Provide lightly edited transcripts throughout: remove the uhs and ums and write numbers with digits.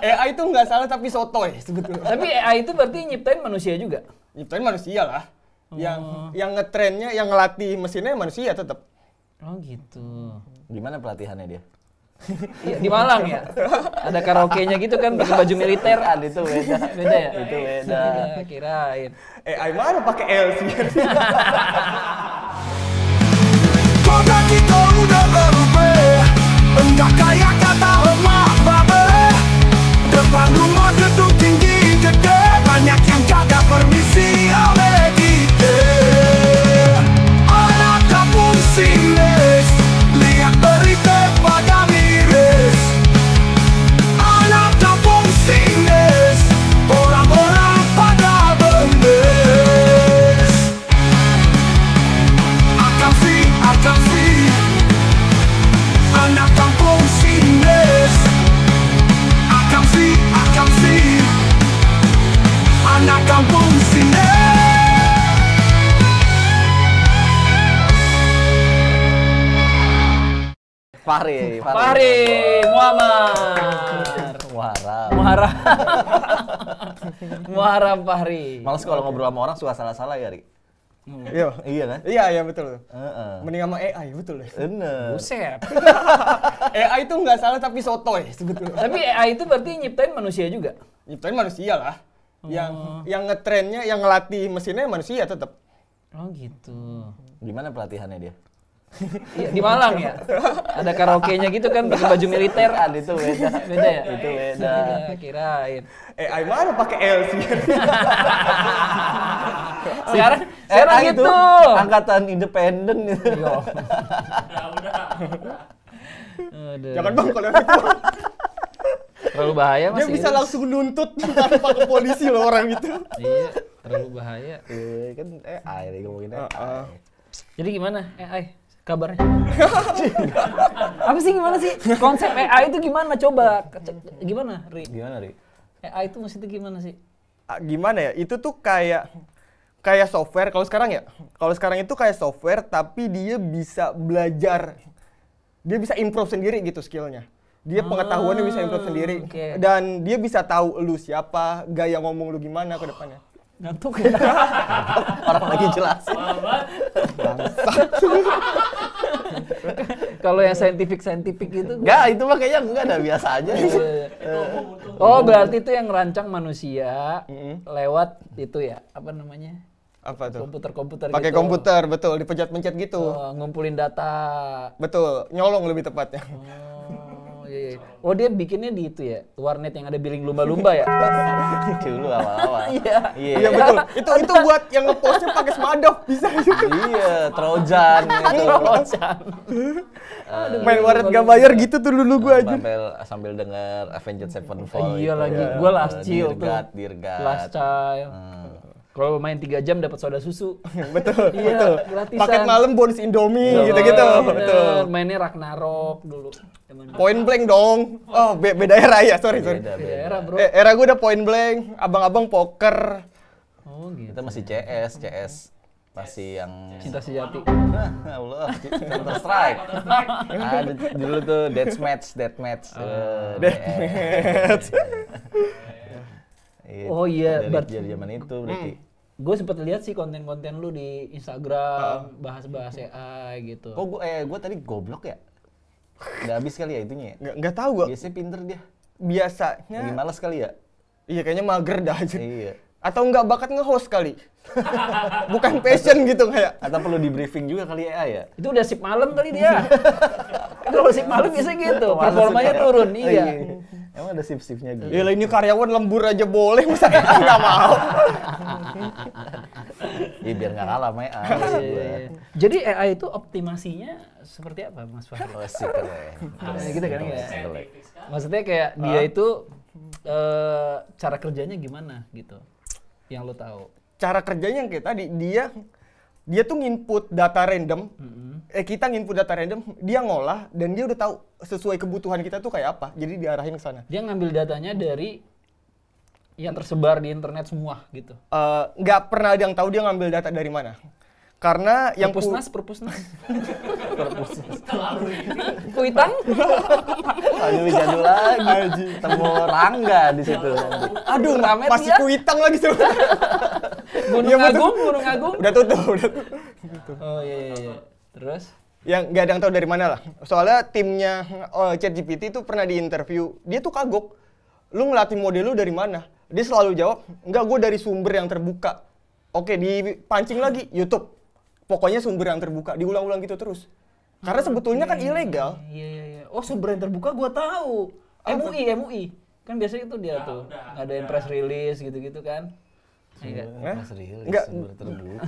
AI itu nggak salah tapi sotoy sebetulnya. Tapi AI itu berarti nyiptain manusia juga? Nyiptain manusia lah. Yang ngetrennya, yang ngelatih mesinnya manusia tetap. Oh gitu. Gimana pelatihannya dia? Iya, di Malang ya? Ada karaoke-nya gitu kan, pakai baju militer. Itu beda. Beda ya? Itu beda. Kirain. AI mana pakai LC? Kota kita udah berubah, enggak kayak kata emak babe. Depan rumah gedung tinggi gede, banyak yang jaga permisi oleh kita. Anak kampung sini, lihat berita pada miris. Anak kampung sini, orang-orang pada bendes. Akan sih, anak kampung sini. Akan sih, anak kampung sini. Fahri Muhammad. Muharram Fahri. Males kalau ngobrol sama orang suka salah-salah ya, Ri. Iya. Iya kan? Iya betul. Heeh. Mending sama AI betul deh. Bener. Buset. AI itu nggak salah tapi sotoy sebetulnya. Tapi AI itu berarti nyiptain manusia juga? Nyiptain manusia lah. Yang ngetrennya, yang ngelatih mesinnya manusia tetap. Oh gitu. Gimana pelatihannya dia? Iya, di Malang ya? Ada karaoke-nya gitu kan, pakai baju militer. Itu beda. Beda ya? Itu beda. Kirain. AI mana pakai LC? Sekarang itu gitu. angkatan independen gitu. Yo. Jangan bang kalau itu. Terlalu bahaya mas. Dia bisa langsung nuntut tanpa ke polisi loh orang itu. Iya, terlalu bahaya. Kan AI nih ngomongin AI. Jadi gimana AI kabarnya? Apa sih gimana sih? Konsep AI itu gimana? Coba gimana, Ri? Gimana, Ri? AI itu maksudnya gimana sih? Gimana ya? Itu tuh kayak software kalau sekarang ya. Kalau sekarang itu kayak software tapi dia bisa belajar. Dia bisa improve sendiri gitu skillnya. Dia pengetahuannya bisa improve sendiri. Okay. Dan dia bisa tahu lu siapa, gaya ngomong lu gimana ke depannya. Ngantuk ya? Orang lagi jelasin. Kalau yang scientific itu Enggak, itu mah kayaknya enggak ada biasa aja. Oh, berarti itu yang ngerancang manusia lewat itu ya, apa namanya? Apa tuh? Komputer Pakai gitu. komputer, betul, dipencet-pencet gitu. Ngumpulin data. Betul, nyolong lebih tepatnya. Oh, iya. Oh, dia bikinnya di itu ya, warnet yang ada billing lumba-lumba ya? Dulu awal-awal. Iya betul. Itu buat yang ngepostnya pakai Smadov bisa. Iya, Trojan gitu. Trojan. Main warnet gak bayar gitu tuh dulu gua aja. Sambil denger Avenged Sevenfold. Iya lagi, gua last chill tuh. Dirgat. Last child. Kalau main 3 jam dapat soda susu. Betul, Iya, betul. gratisan. Paket malam bonus Indomie gitu-gitu. Betul. Mainnya Ragnarok dulu. Point blank dong. Oh, beda era ya, sorry. Beda. Era, bro. Era gue udah point blank, abang-abang poker. Oh gitu. Kita masih CS. Masih yang Cinta sejati. Allah, Counter Strike. Ada dulu tuh Deathmatch. Deathmatch. Oh iya, dari zaman itu berarti. Gue sempet lihat sih konten-konten lu di Instagram, bahas-bahas AI gitu. Kok gue tadi goblok ya? Udah habis kali ya itunya ya? Nggak tahu gua. Biasanya pinter dia. Biasanya. Lagi malas kali ya? Iya, kayaknya mager dah aja. Iya. Atau nggak bakat nge-host kali. Bukan passion gitu kayak. Atau perlu di briefing juga kali AI ya? Itu udah sip malam kali dia. Kalau sip malam biasa gitu, performanya turun. Iya. Emang ada shift-shiftnya gitu? Ya ini karyawan lembur aja boleh, masa AI nggak mau? Iya biar nggak kalah sama AI. Jadi AI itu optimasinya seperti apa, Mas Fahri? Oh sih keren. Gitu kan ya? Maksudnya kayak dia itu cara kerjanya gimana gitu? Yang lo tahu? Cara kerjanya yang kayak tadi, dia tuh nginput data random, kita nginput data random, dia ngolah dan dia udah tahu sesuai kebutuhan kita tuh kayak apa, jadi diarahin ke sana. Dia ngambil datanya dari yang tersebar di internet semua gitu? Nggak pernah ada yang tahu dia ngambil data dari mana. Karena yang Perpusnas. Kuitang? Aduh, jadul lagi. Temu Rangga di situ. aduh, Ramet masih dia. Kuitang lagi tuh. Gunung Iya, betul. Agung, Gunung Agung. Udah tutup. Oh iya. Terus? Yang nggak ada yang tahu dari mana lah. Soalnya timnya ChatGPT itu pernah diinterview, dia tuh kagok. Lu ngelatih model lu dari mana? Dia selalu jawab, enggak, gue dari sumber yang terbuka. Oke, dipancing lagi, YouTube. Pokoknya sumber yang terbuka, diulang-ulang gitu terus. Karena sebetulnya kan ilegal. Iya. Oh, sumber yang terbuka gua tahu. MUI. Kan biasanya itu dia tuh. Ngadain press release gitu-gitu kan. Iya. Mas Ril, Enggak. sumber terbuka.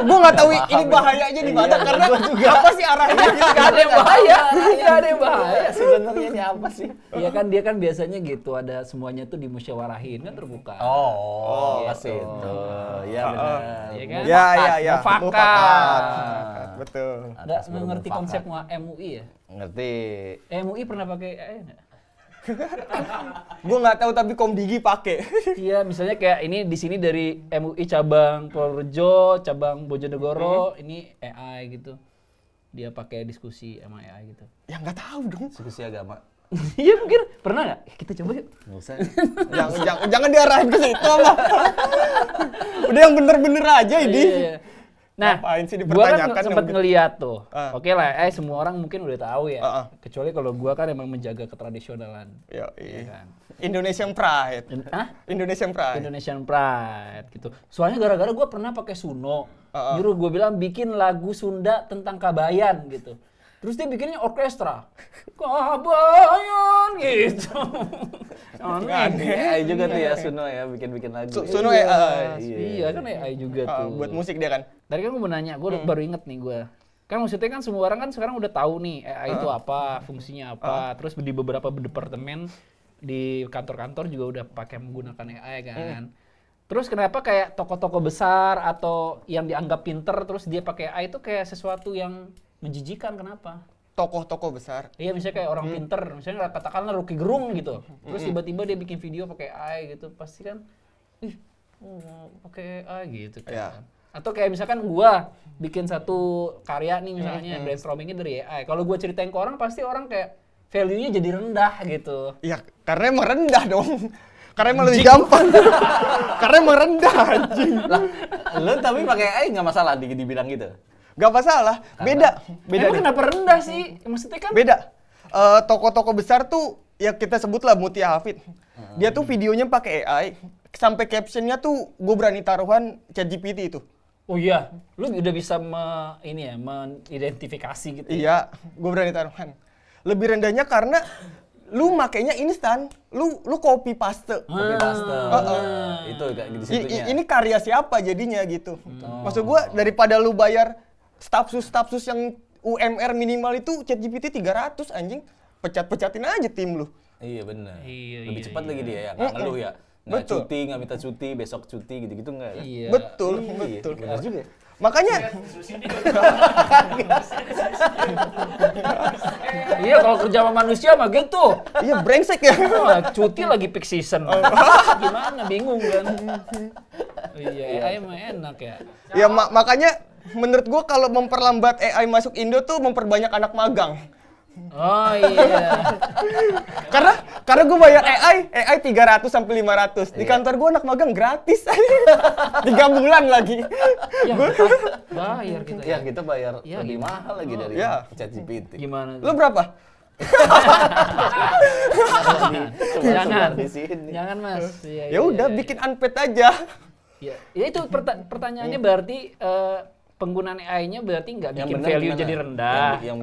Gue nggak tahu ini bahayanya di mana karena apa sih arahnya gitu. Gak ada yang bahaya. Gak ada yang bahaya. Sebenarnya ini apa sih? Iya kan dia kan biasanya gitu, ada semuanya tuh dimusyawarahin kan terbuka. Oh, pas gitu. itu. Iya benar. Iya kan? Ya. Mufakat. Betul. Nggak ngerti konsep MUI ya? Ngerti. MUI pernah pakai nggak? Gue nggak tahu tapi Komdigi pakai. Iya, misalnya kayak ini di sini dari MUI cabang Purworejo, cabang Bojonegoro, ini AI gitu. Dia pakai diskusi sama AI gitu. Ya nggak tahu dong. Diskusi agama. Iya mungkin pernah nggak? Kita coba yuk. Nggak usah. Jangan diarahin ke situ mah. Udah yang bener-bener aja ini. Iya. Nah, Ngapain sih gua dipertanyakan kan yang sempat begitu? ngeliat tuh. Ah. Oke lah, semua orang mungkin udah tahu ya. Ah. Kecuali kalau gua kan emang menjaga ketradisionalan. Yo, Iya kan. Indonesian Pride. Hah? Indonesian Pride. Indonesian Pride gitu. Soalnya gara-gara gue pernah pakai Suno, nyuruh gue bilang bikin lagu Sunda tentang Kabayan gitu. Terus dia bikinnya orkestra, Kabayan gitu. Aneh. AI juga tuh ya Suno ya bikin lagu. Suno AI. Iya kan AI juga tuh. Buat musik dia kan. Tadi kan gue mau nanya, gue baru inget nih gue. Kan maksudnya kan semua orang kan sekarang udah tahu nih AI itu apa, fungsinya apa. Terus di beberapa departemen di kantor-kantor juga udah pakai menggunakan AI kan. Terus kenapa kayak toko-toko besar atau yang dianggap pinter terus dia pakai AI itu kayak sesuatu yang menjijikan, kenapa? Tokoh-tokoh besar. Iya, misalnya kayak orang pinter, misalnya katakanlah Rocky Gerung gitu. Terus tiba-tiba dia bikin video pakai AI gitu, pasti kan pakai AI gitu kan. Iya. Atau kayak misalkan gua bikin satu karya nih misalnya brainstormingnya dari AI. Kalau gua ceritain ke orang pasti orang kayak value-nya jadi rendah gitu. Ya, karena emang rendah dong. Karena emang lebih gampang. Karena emang rendah anjing. Lah, lu tapi pakai AI nggak masalah dibilang gitu. Gak masalah. Beda Emang deh. kenapa rendah sih? Maksudnya kan Beda. Tokoh-tokoh besar tuh ya kita sebutlah Mutia Hafid. Dia tuh videonya pakai AI. Sampai captionnya tuh gue berani taruhan ChatGPT itu. oh iya, lu udah bisa mengidentifikasi gitu. Iya, gue berani taruhan. Lebih rendahnya karena lu makainya instan, lu copy paste. Copy paste. Itu kayak di situnya. Ini karya siapa jadinya gitu. Maksud gue daripada lu bayar stafsus yang UMR minimal itu ChatGPT 300 anjing, pecat-pecatin aja tim lu. Iya benar. Iya, Lebih iya, cepat lagi dia ya, nggak ngeluh ya. Nggak Betul. cuti, nggak minta cuti, besok cuti gitu-gitu nggak ya? Iya. Betul, Iya, betul. benar juga. Makanya Iya, kalau kerja sama manusia mah gitu. iya brengsek ya. Wah, cuti lagi peak season. Gimana, bingung kan? Oh, iya, AI mah enak ya. Ya makanya menurut gua kalau memperlambat AI masuk Indo tuh memperbanyak anak magang. Oh iya. Karena gua bayar AI 300 sampai 500. Di kantor gua anak magang gratis. 3 bulan lagi. Ya, bayar kita Ya ya. kita bayar Iya, lebih gimana? mahal lagi dari Iya. ChatGPT. Gimana? Lu berapa? Jangan. Di sini. Jangan, Mas. Iya, Ya udah bikin unpaid aja. Ya, itu pertanyaannya berarti penggunaan AI-nya berarti nggak Yang bikin benar value gimana? jadi rendah. Yang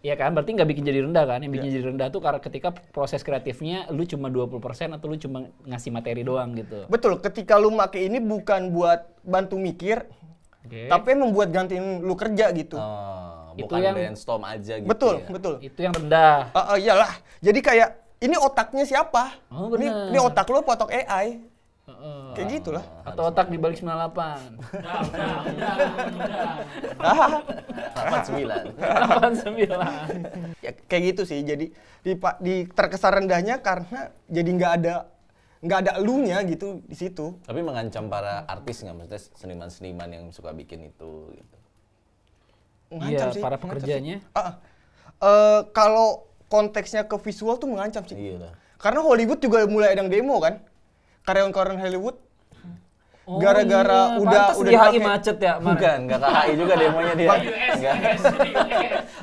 Iya kan? Berarti nggak bikin jadi rendah kan? Yang bikin jadi rendah tuh karena ketika proses kreatifnya lu cuma 20% atau lu cuma ngasih materi doang gitu. Betul, ketika lu make ini bukan buat bantu mikir, Oke. tapi emang buat gantiin lu kerja gitu. Itu bukan yang- brainstorm aja gitu. Betul, ya. betul. Itu yang rendah. Iyalah. Jadi kayak ini otaknya siapa? Oh, ini, benar. ini otak lu potok AI. Heeh. Kayak gitulah. Atau otak di balik 98. 89. 89. Ya, kayak gitu sih. Jadi di terkesan rendahnya karena jadi nggak nggak ada elunya gitu di situ. Tapi mengancam para artis nggak, maksudnya seniman-seniman yang suka bikin itu gitu. Mengancam Iya, sih, para mengancam pekerjanya. sih. Kalau konteksnya ke visual tuh mengancam sih. Iya lah. Karena Hollywood juga mulai ada yang demo kan. Karyawan-karyawan Hollywood Oh, gara-gara iya. udah Pantes di HI dipakai. macet ya. Bukan, nggak ke HI juga demonya dia. Nggak.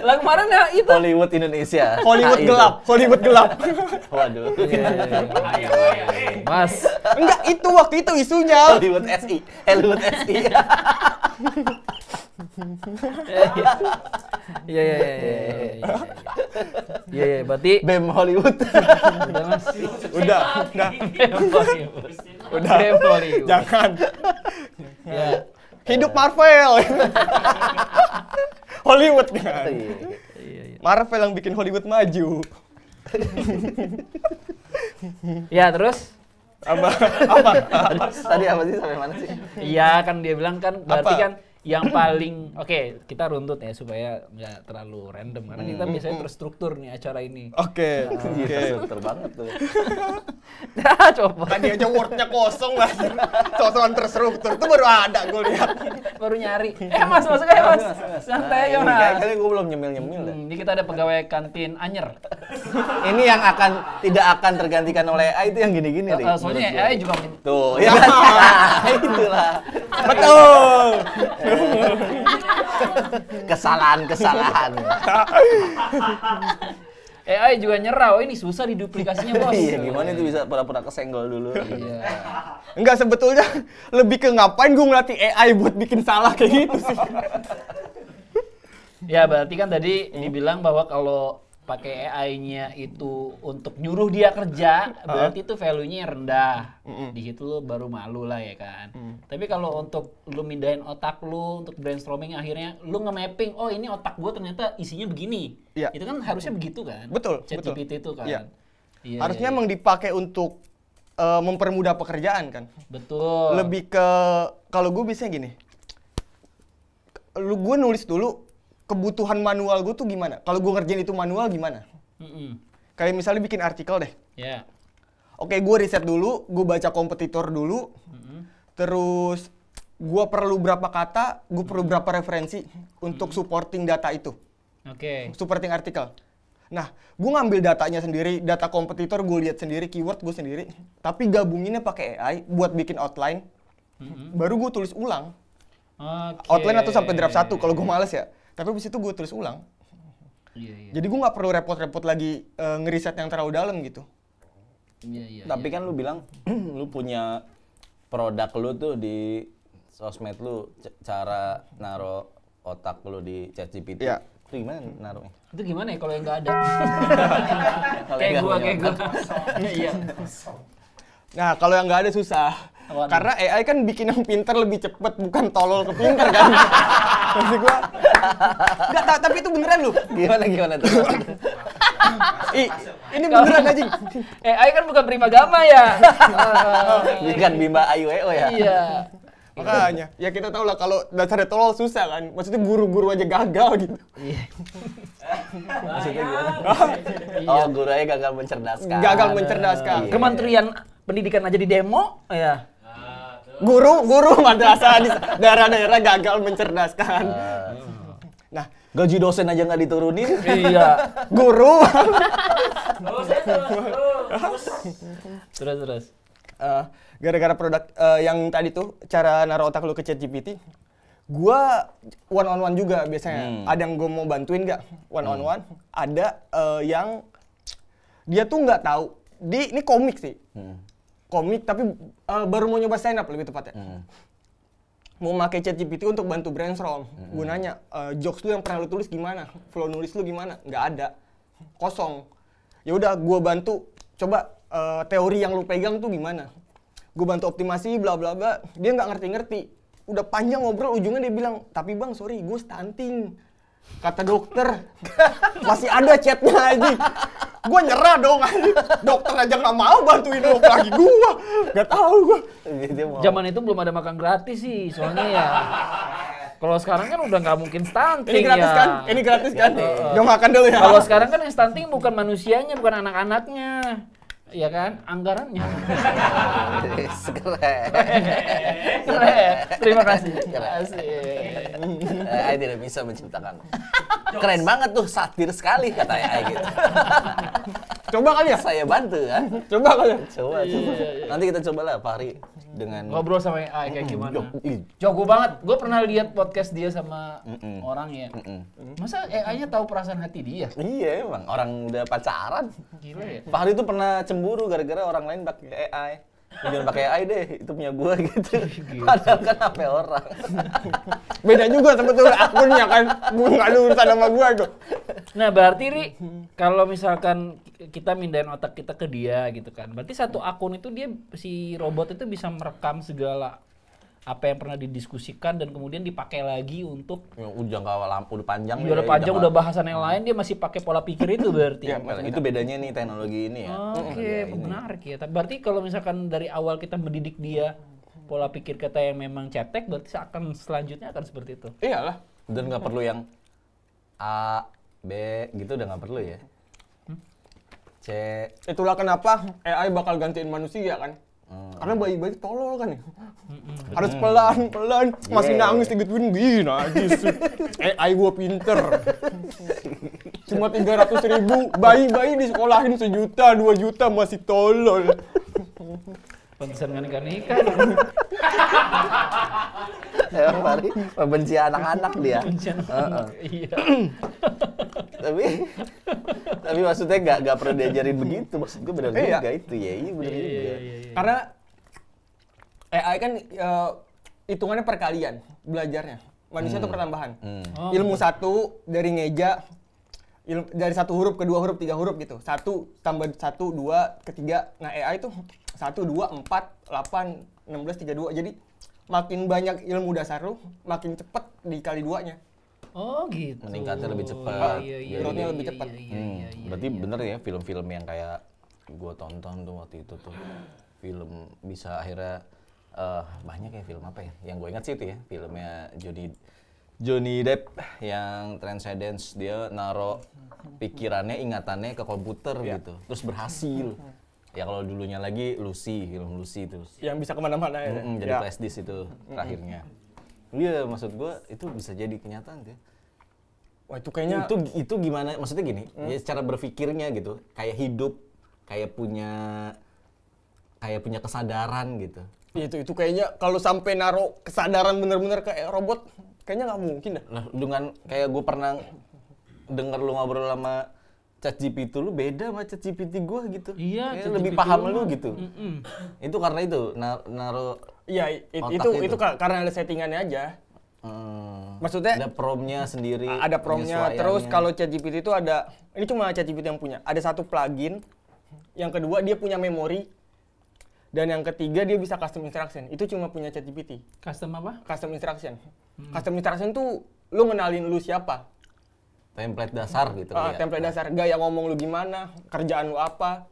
Lah kemarin ya itu. Hollywood Indonesia. Hollywood HI gelap, Hollywood gelap. tuh. Waduh. Mas. Enggak, itu waktu itu isunya. Hollywood SI. Hollywood SI. Iya. Iya, berarti BEM Hollywood. udah Mas. Udah. Udah. Hollywood. Jangan. Ya. Hidup Marvel. Hollywood kan. Iya. Marvel yang bikin Hollywood maju. Ya, terus Apa? Tadi apa sih, sampai mana sih? iya kan dia bilang kan berarti Apa? kan yang paling oke, kita runtut ya supaya nggak terlalu random karena kita biasanya terstruktur nih acara ini. Oke. Iya, terstruktur banget tuh. Coba Tadi aja wordnya kosong mas. Sosokan terstruktur itu baru ada gue lihat. baru nyari. Mas masuk aja mas. Santai aja Nah, ini mas. kayaknya gue belum nyemil-nyemil deh. Ini kita ada pegawai kantin Anyer. Ini yang tidak akan tergantikan oleh AI itu yang gini-gini nih. Soalnya menurut AI gue. juga Tuh, ya kan? Nah, itulah. Betul. Kesalahan. AI juga nyerah. Oh ini susah diduplikasinya bos. Iya, gimana itu bisa pura-pura kesenggol dulu. Iya. Enggak, sebetulnya lebih ke ngapain gue ngelatih AI buat bikin salah kayak gitu sih. Ya berarti kan tadi dibilang bahwa kalau pakai AI-nya itu untuk nyuruh dia kerja, berarti itu value-nya rendah. Di situ lu baru malu lah ya kan. Tapi kalau untuk lu mindahin otak lu untuk brainstorming akhirnya lu nge-mapping, oh ini otak gua ternyata isinya begini. Iya. Itu kan harusnya begitu kan? Betul, ChatGPT itu kan. Iya. Iya, Harusnya iya. emang dipakai untuk mempermudah pekerjaan kan. Betul. Lebih ke kalau gue biasanya gini. Gue nulis dulu kebutuhan manual gue tuh gimana. Kalau gue ngerjain itu manual gimana? Kayak misalnya bikin artikel deh. Ya. Oke, gue riset dulu, gue baca kompetitor dulu, terus gue perlu berapa kata, gue perlu berapa referensi untuk supporting data itu, Oke. supporting artikel. Nah, gue ngambil datanya sendiri, data kompetitor gue lihat sendiri, keyword gue sendiri, tapi gabunginnya pakai AI buat bikin outline, baru gue tulis ulang. Oke. Outline atau sampai draft 1 kalau gue males ya, tapi abis itu gue tulis ulang. Iya. Jadi gue nggak perlu repot-repot lagi ngeriset yang terlalu dalam gitu. Iya. Tapi kan lu bilang lu punya produk lu tuh di sosmed lu, cara naro otak lu di ChatGPT. Iya. Itu gimana naruhnya? Itu gimana ya kalau yang nggak ada? Kalau kayak yang gua. nggak Iya. Nah, kalau yang nggak ada susah. Waduh. Karena AI kan bikin yang pintar lebih cepet, bukan tolol ke pintar kan. Maksud gua. Nggak, tapi itu beneran loh. Gimana tuh? Ini beneran aja. AI kan bukan primagama ya. Bukan Bimba Ayueo ya? Iya. Makanya, ya kita tahu lah kalau dasarnya tolol susah kan. Maksudnya guru-guru aja gagal gitu. Iya. Maksudnya gimana? Oh, gurunya gagal mencerdaskan. Gagal mencerdaskan. Iya. Kementerian Pendidikan aja di demo, ya. Guru madrasah di daerah-daerah gagal mencerdaskan. Nah, Gaji dosen aja nggak diturunin. Iya. guru Terus. gara-gara produk yang tadi tuh cara naruh otak lu ke ChatGPT, gua one on one juga biasanya. Ada yang gua mau bantuin nggak one on one, ada yang dia tuh nggak tahu. Ini komik sih, komik tapi baru mau nyoba stand up lebih tepatnya. Mau pakai ChatGPT untuk bantu brainstorm. Gue nanya, jokes lu yang pernah lu tulis gimana? Flow nulis lu gimana? Nggak ada, kosong. Ya udah, gue bantu. Coba teori yang lu pegang tuh gimana? Gue bantu optimasi, bla bla bla. Dia nggak ngerti-ngerti. Udah panjang ngobrol, ujungnya dia bilang, tapi bang, sorry, gue stunting. Kata dokter, masih ada chatnya aja. Gue nyerah dong, dokter aja nggak mau bantuin lu, lagi gue. Nggak tahu gue. Zaman itu belum ada makan gratis sih, soalnya ya. Kalau sekarang kan udah nggak mungkin stunting Ini gratis ya. kan? Ini gratis kan? Jom makan dulu ya. Kalau sekarang kan yang stunting bukan manusianya, bukan anak-anaknya. ya kan, anggarannya. Keren. Keren. Terima kasih. Keren. Asik. AI tidak bisa menciptakan. Keren banget tuh, satir sekali kata AI gitu. Coba kali ya? Saya bantu kan. Coba kali ya? Coba. Nanti kita cobalah Fahri dengan Ngobrol sama AI kayak gimana. Ih, Jago banget. Gue pernah lihat podcast dia sama Mm-mm. orang ya. mm-mm. Masa AI-nya tahu perasaan hati dia? Iya emang orang udah pacaran. Gila ya. Fahri tuh pernah cemburu gara-gara orang lain pakai AI. Jangan pakai AI deh, itu punya gua gitu. Padahal kan HP orang. Beda juga sebetulnya akunnya kan. Nggak ada urusan sama gua tuh. Nah berarti Ri, kalau misalkan kita mindahin otak kita ke dia gitu kan, berarti satu akun itu dia, si robot itu bisa merekam segala apa yang pernah didiskusikan dan kemudian dipakai lagi untuk Udah panjang. udah panjang, udah bahasan yang lain, dia masih pakai pola pikir itu berarti. Ya, Itu bedanya nih teknologi ini ya. Oke, menarik ya. Berarti kalau misalkan dari awal kita mendidik dia pola pikir kita yang memang cetek, berarti akan selanjutnya akan seperti itu. Iyalah. Dan nggak perlu yang A, B gitu udah nggak perlu ya. C. Itulah kenapa AI bakal gantiin manusia kan. Karena bayi-bayi tolol kan ya. Harus pelan-pelan, masih Yeah. nangis digituin gini najis. AI gua pinter. Cuma 300.000, bayi-bayi disekolahin 1 juta, 2 juta masih tolol. Pantesan nggak nikah. Emang Fahri membenci anak-anak dia. Iya. tapi maksudnya nggak perlu diajarin begitu. Maksud gue benar Iya. juga itu ya. Iya benar juga. Karena AI kan hitungannya perkalian belajarnya. Manusia itu pertambahan. Oh, Ilmu 1 dari ngeja, dari 1 huruf ke 2 huruf, 3 huruf gitu. 1 tambah 1, 2, ke 3. Nah AI itu 1, 2, 4, 8, 16, 32. Jadi makin banyak ilmu dasar lu, makin cepet dikali 2-nya. Oh gitu. Meningkatnya lebih cepat. Growth-nya lebih cepat. Berarti bener ya film-film yang kayak gue tonton tuh waktu itu tuh. Film bisa akhirnya banyak ya film apa ya? Yang gue ingat sih itu ya, filmnya Johnny Depp yang Transcendence. Dia naro pikirannya, ingatannya ke komputer gitu. Terus berhasil. Ya kalau dulunya lagi film Lucy terus. Yang bisa kemana-mana ya. Jadi flash disk itu terakhirnya. Iya, maksud gua itu bisa jadi kenyataan tuh. Wah itu kayaknya Itu gimana? Maksudnya gini, ya secara berpikirnya gitu, kayak hidup, kayak punya kesadaran gitu. itu kayaknya kalau sampai naro kesadaran bener-bener kayak robot, kayaknya nggak mungkin dah. Nah, dengan kayak gua pernah denger lu ngobrol sama ChatGPT lu beda sama ChatGPT gua gitu. Iya, Kayak lebih ChatGPT paham lu lu mah. gitu. Itu karena itu naro Iya, Otak itu karena ada settingannya aja. Maksudnya ada promnya sendiri. ada promnya, terus penyesuaiannya. kalau ChatGPT itu ada, ini cuma ChatGPT yang punya. Ada 1 plugin, yang kedua dia punya memori, dan yang ketiga dia bisa custom instruction. Itu cuma punya ChatGPT. Custom apa? Custom instruction. Custom instruction tuh lu ngenalin lu siapa. Template dasar gitu ya. Template dasar, gaya ngomong lu gimana, kerjaan lu apa,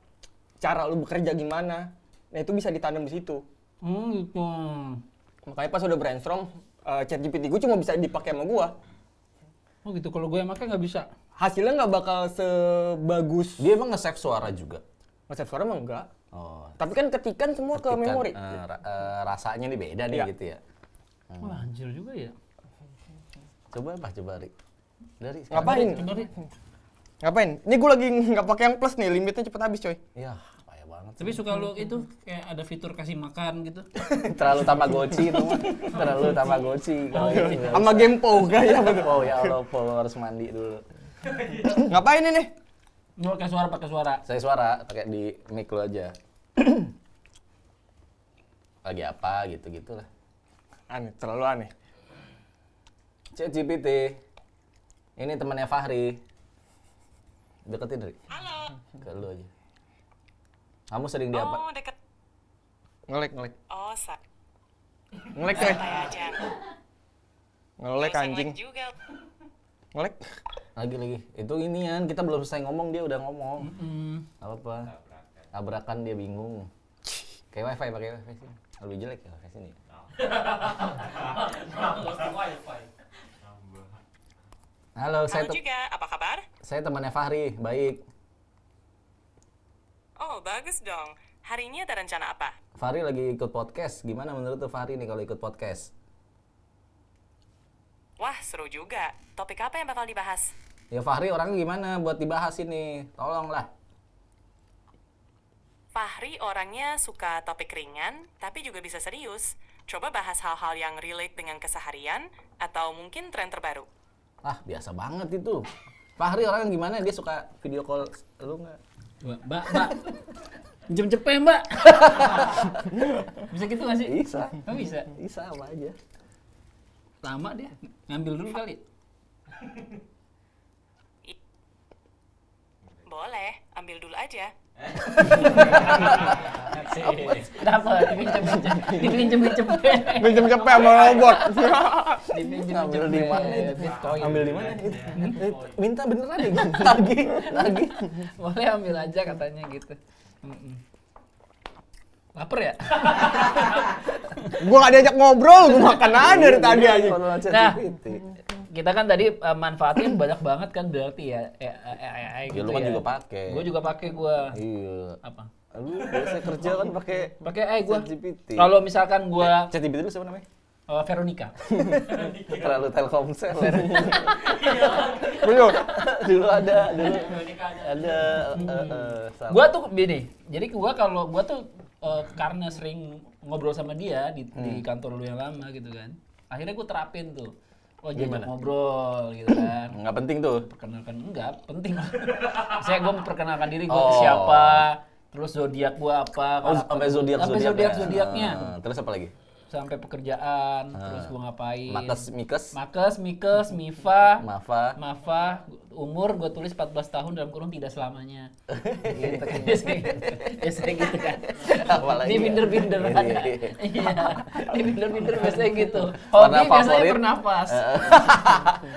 cara lu bekerja gimana. Nah itu bisa ditanam di situ. Gitu. Makanya pas udah brainstorm, ChatGPT gue cuma bisa dipakai sama gua. Oh gitu. Kalau gue yang pakai nggak bisa. Hasilnya nggak bakal sebagus Dia emang nge-save suara juga. nge-save suara mah enggak. Oh. Tapi kan ketikan semua ke Ketikan, memori. rasanya nih beda nih Iya. gitu ya. Wah anjir juga ya. Coba Ri. Dari Ngapain? Coba Ri. Ngapain? Ini gue lagi nggak pakai yang plus nih, limitnya cepet habis coy. Iya, payah banget. Tapi suka lu itu kayak ada fitur kasih makan gitu. Terlalu Tamagotchi itu mah. Terlalu Tamagotchi kalau ini. nggak Sama usah. game Poga ya betul. Oh ya Allah, Paul harus mandi dulu. Ngapain ini? Lu pakai suara. Saya suara pakai di mic lu aja. Lagi apa gitu-gitulah. Aneh, terlalu aneh. ChatGPT. Ini temannya Fahri. Deketin Ri. Halo. Ke lu aja. Kamu sering diapa? Oh, deket. Ngelek. Oh, Ngelek coy. santai aja. Ngelek Nggak usah anjing. ngelek juga. Ngelek. Lagi. Itu inian, kita belum selesai ngomong dia udah ngomong. Apa? Tabrakan dia bingung. Kayak wifi, pakai wifi sih. Lebih jelek ya wifi sini. Halo, Halo juga, apa kabar? saya temannya Fahri, baik. Oh, bagus dong. Hari ini ada rencana apa? Fahri lagi ikut podcast. Gimana menurut tuh Fahri nih kalau ikut podcast? Wah, seru juga. Topik apa yang bakal dibahas? Ya Fahri orangnya gimana buat dibahas ini? Tolonglah. Fahri orangnya suka topik ringan, tapi juga bisa serius. Coba bahas hal-hal yang relate dengan keseharian, atau mungkin tren terbaru. Ah, biasa banget itu. Fahri orangnya gimana? Dia suka video call lu nggak? Mbak. Cepet Mbak. Bisa gitu nggak sih? Bisa. Oh, bisa. Bisa apa aja. Lama dia. Ngambil dulu kali. Boleh, ambil dulu aja. Dapat, dipinjem. Minjem cepet sama robot. Ambil di mana itu? Bitcoin. Ambil di mana itu? Minta beneran ya? Lagi. Boleh ambil aja katanya gitu. Laper ya? Gua gak diajak ngobrol, gua makan aja dari tadi aja. Nah, kita kan tadi manfaatin banyak banget kan berarti ya AI Ya gitu lu kan ya. juga pakai. Gua juga pakai gua. Iya. Apa? Lu biasa kerja kan pakai AI gua. ChatGPT. Kalau misalkan gua ChatGPT lu siapa namanya? Veronica. Terlalu Telkomsel. Bener. Dulu ada. Sama. Gua tuh gini. Jadi gua tuh karena sering ngobrol sama dia di kantor lu yang lama gitu kan. Akhirnya gua terapin tuh. Oh, jadi ngobrol gitu kan. Nggak penting tuh. Perkenalkan enggak, penting. Saya gue memperkenalkan diri gue siapa, terus zodiak gue apa, Sampai zodiaknya. Terus apa lagi? sampai pekerjaan, terus gue ngapain. Makes, Mikes, Mifa, Mafa. umur gue tulis 14 tahun dalam kurung tidak selamanya. Gitu kan. Biasanya gitu kan. Apalagi Di ya? binder-binder ada. Iya. Di binder-binder biasanya gitu. Warna Hobi biasanya favorit? bernafas.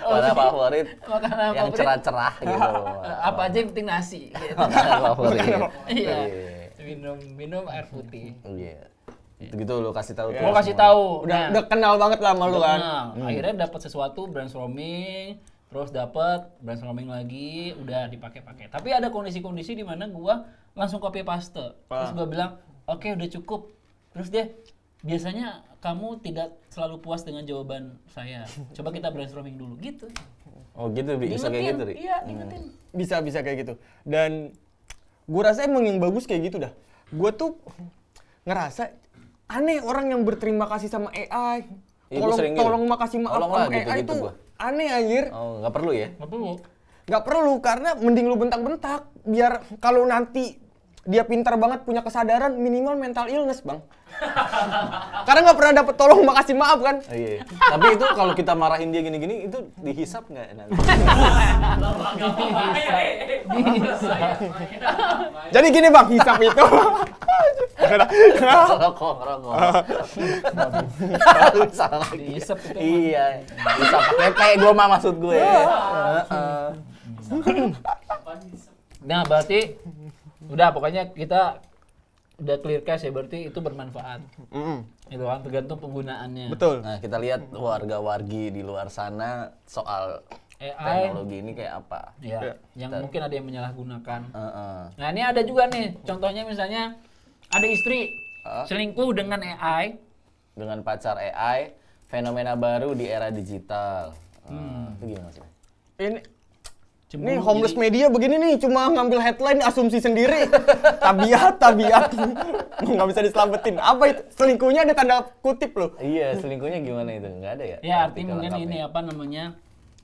Warna favorit Makanan yang favorit? cerah-cerah gitu. Apa aja yang penting nasi. Gitu. Makanan favorit. Iya. Minum air putih. Iya. Gitu lu kasih tahu tuh. Gua kasih tahu. Udah kenal banget lah sama lu kan. Akhirnya dapat sesuatu brainstorming, terus dapat brainstorming lagi, udah dipakai-pakai. Tapi ada kondisi-kondisi di mana gua langsung copy paste. Terus gua bilang, "Oke, udah cukup." Terus dia, "Biasanya kamu tidak selalu puas dengan jawaban saya. Coba kita brainstorming dulu." Gitu. Oh gitu, bisa kayak gitu, Ri? Iya, diingetin. Bisa kayak gitu. Dan gua rasa emang yang bagus kayak gitu dah. Gua tuh ngerasa aneh orang yang berterima kasih sama AI. Iya, gua sering gitu. Tolong makasih maaf Tolong sama lah, AI gitu-gitu itu gua. aneh anjir. Oh, nggak perlu ya? Nggak perlu. Nggak perlu karena mending lu bentak-bentak biar kalau nanti dia pintar banget punya kesadaran minimal mental illness, Bang. Karena nggak pernah dapet tolong makasih maaf kan. Oh, iya. Tapi itu kalau kita marahin dia gini-gini itu dihisap nggak nanti? Bisa. Jadi gini Bang, hisap itu. Rokok. Salah lagi. Dihisap itu. Iya. Hisap pakai gua mah maksud gue. Nah, berarti udah pokoknya kita udah clear case ya, berarti itu bermanfaat. Itu kan tergantung penggunaannya. Betul. Nah, kita lihat warga-wargi di luar sana soal AI teknologi ini kayak apa. ya, yang mungkin ada yang menyalahgunakan. Nah, ini ada juga nih, contohnya misalnya ada istri selingkuh dengan AI. Dengan pacar AI, fenomena baru di era digital. Itu gimana sih? Ini homeless media begini nih, cuma ngambil headline asumsi sendiri. Tabiat. Nggak bisa diselamatin. Apa itu? Selingkuhnya ada tanda kutip loh. Iya, selingkuhnya gimana itu? Nggak ada ya? Ya, artinya mungkin lengkapnya. ini apa namanya,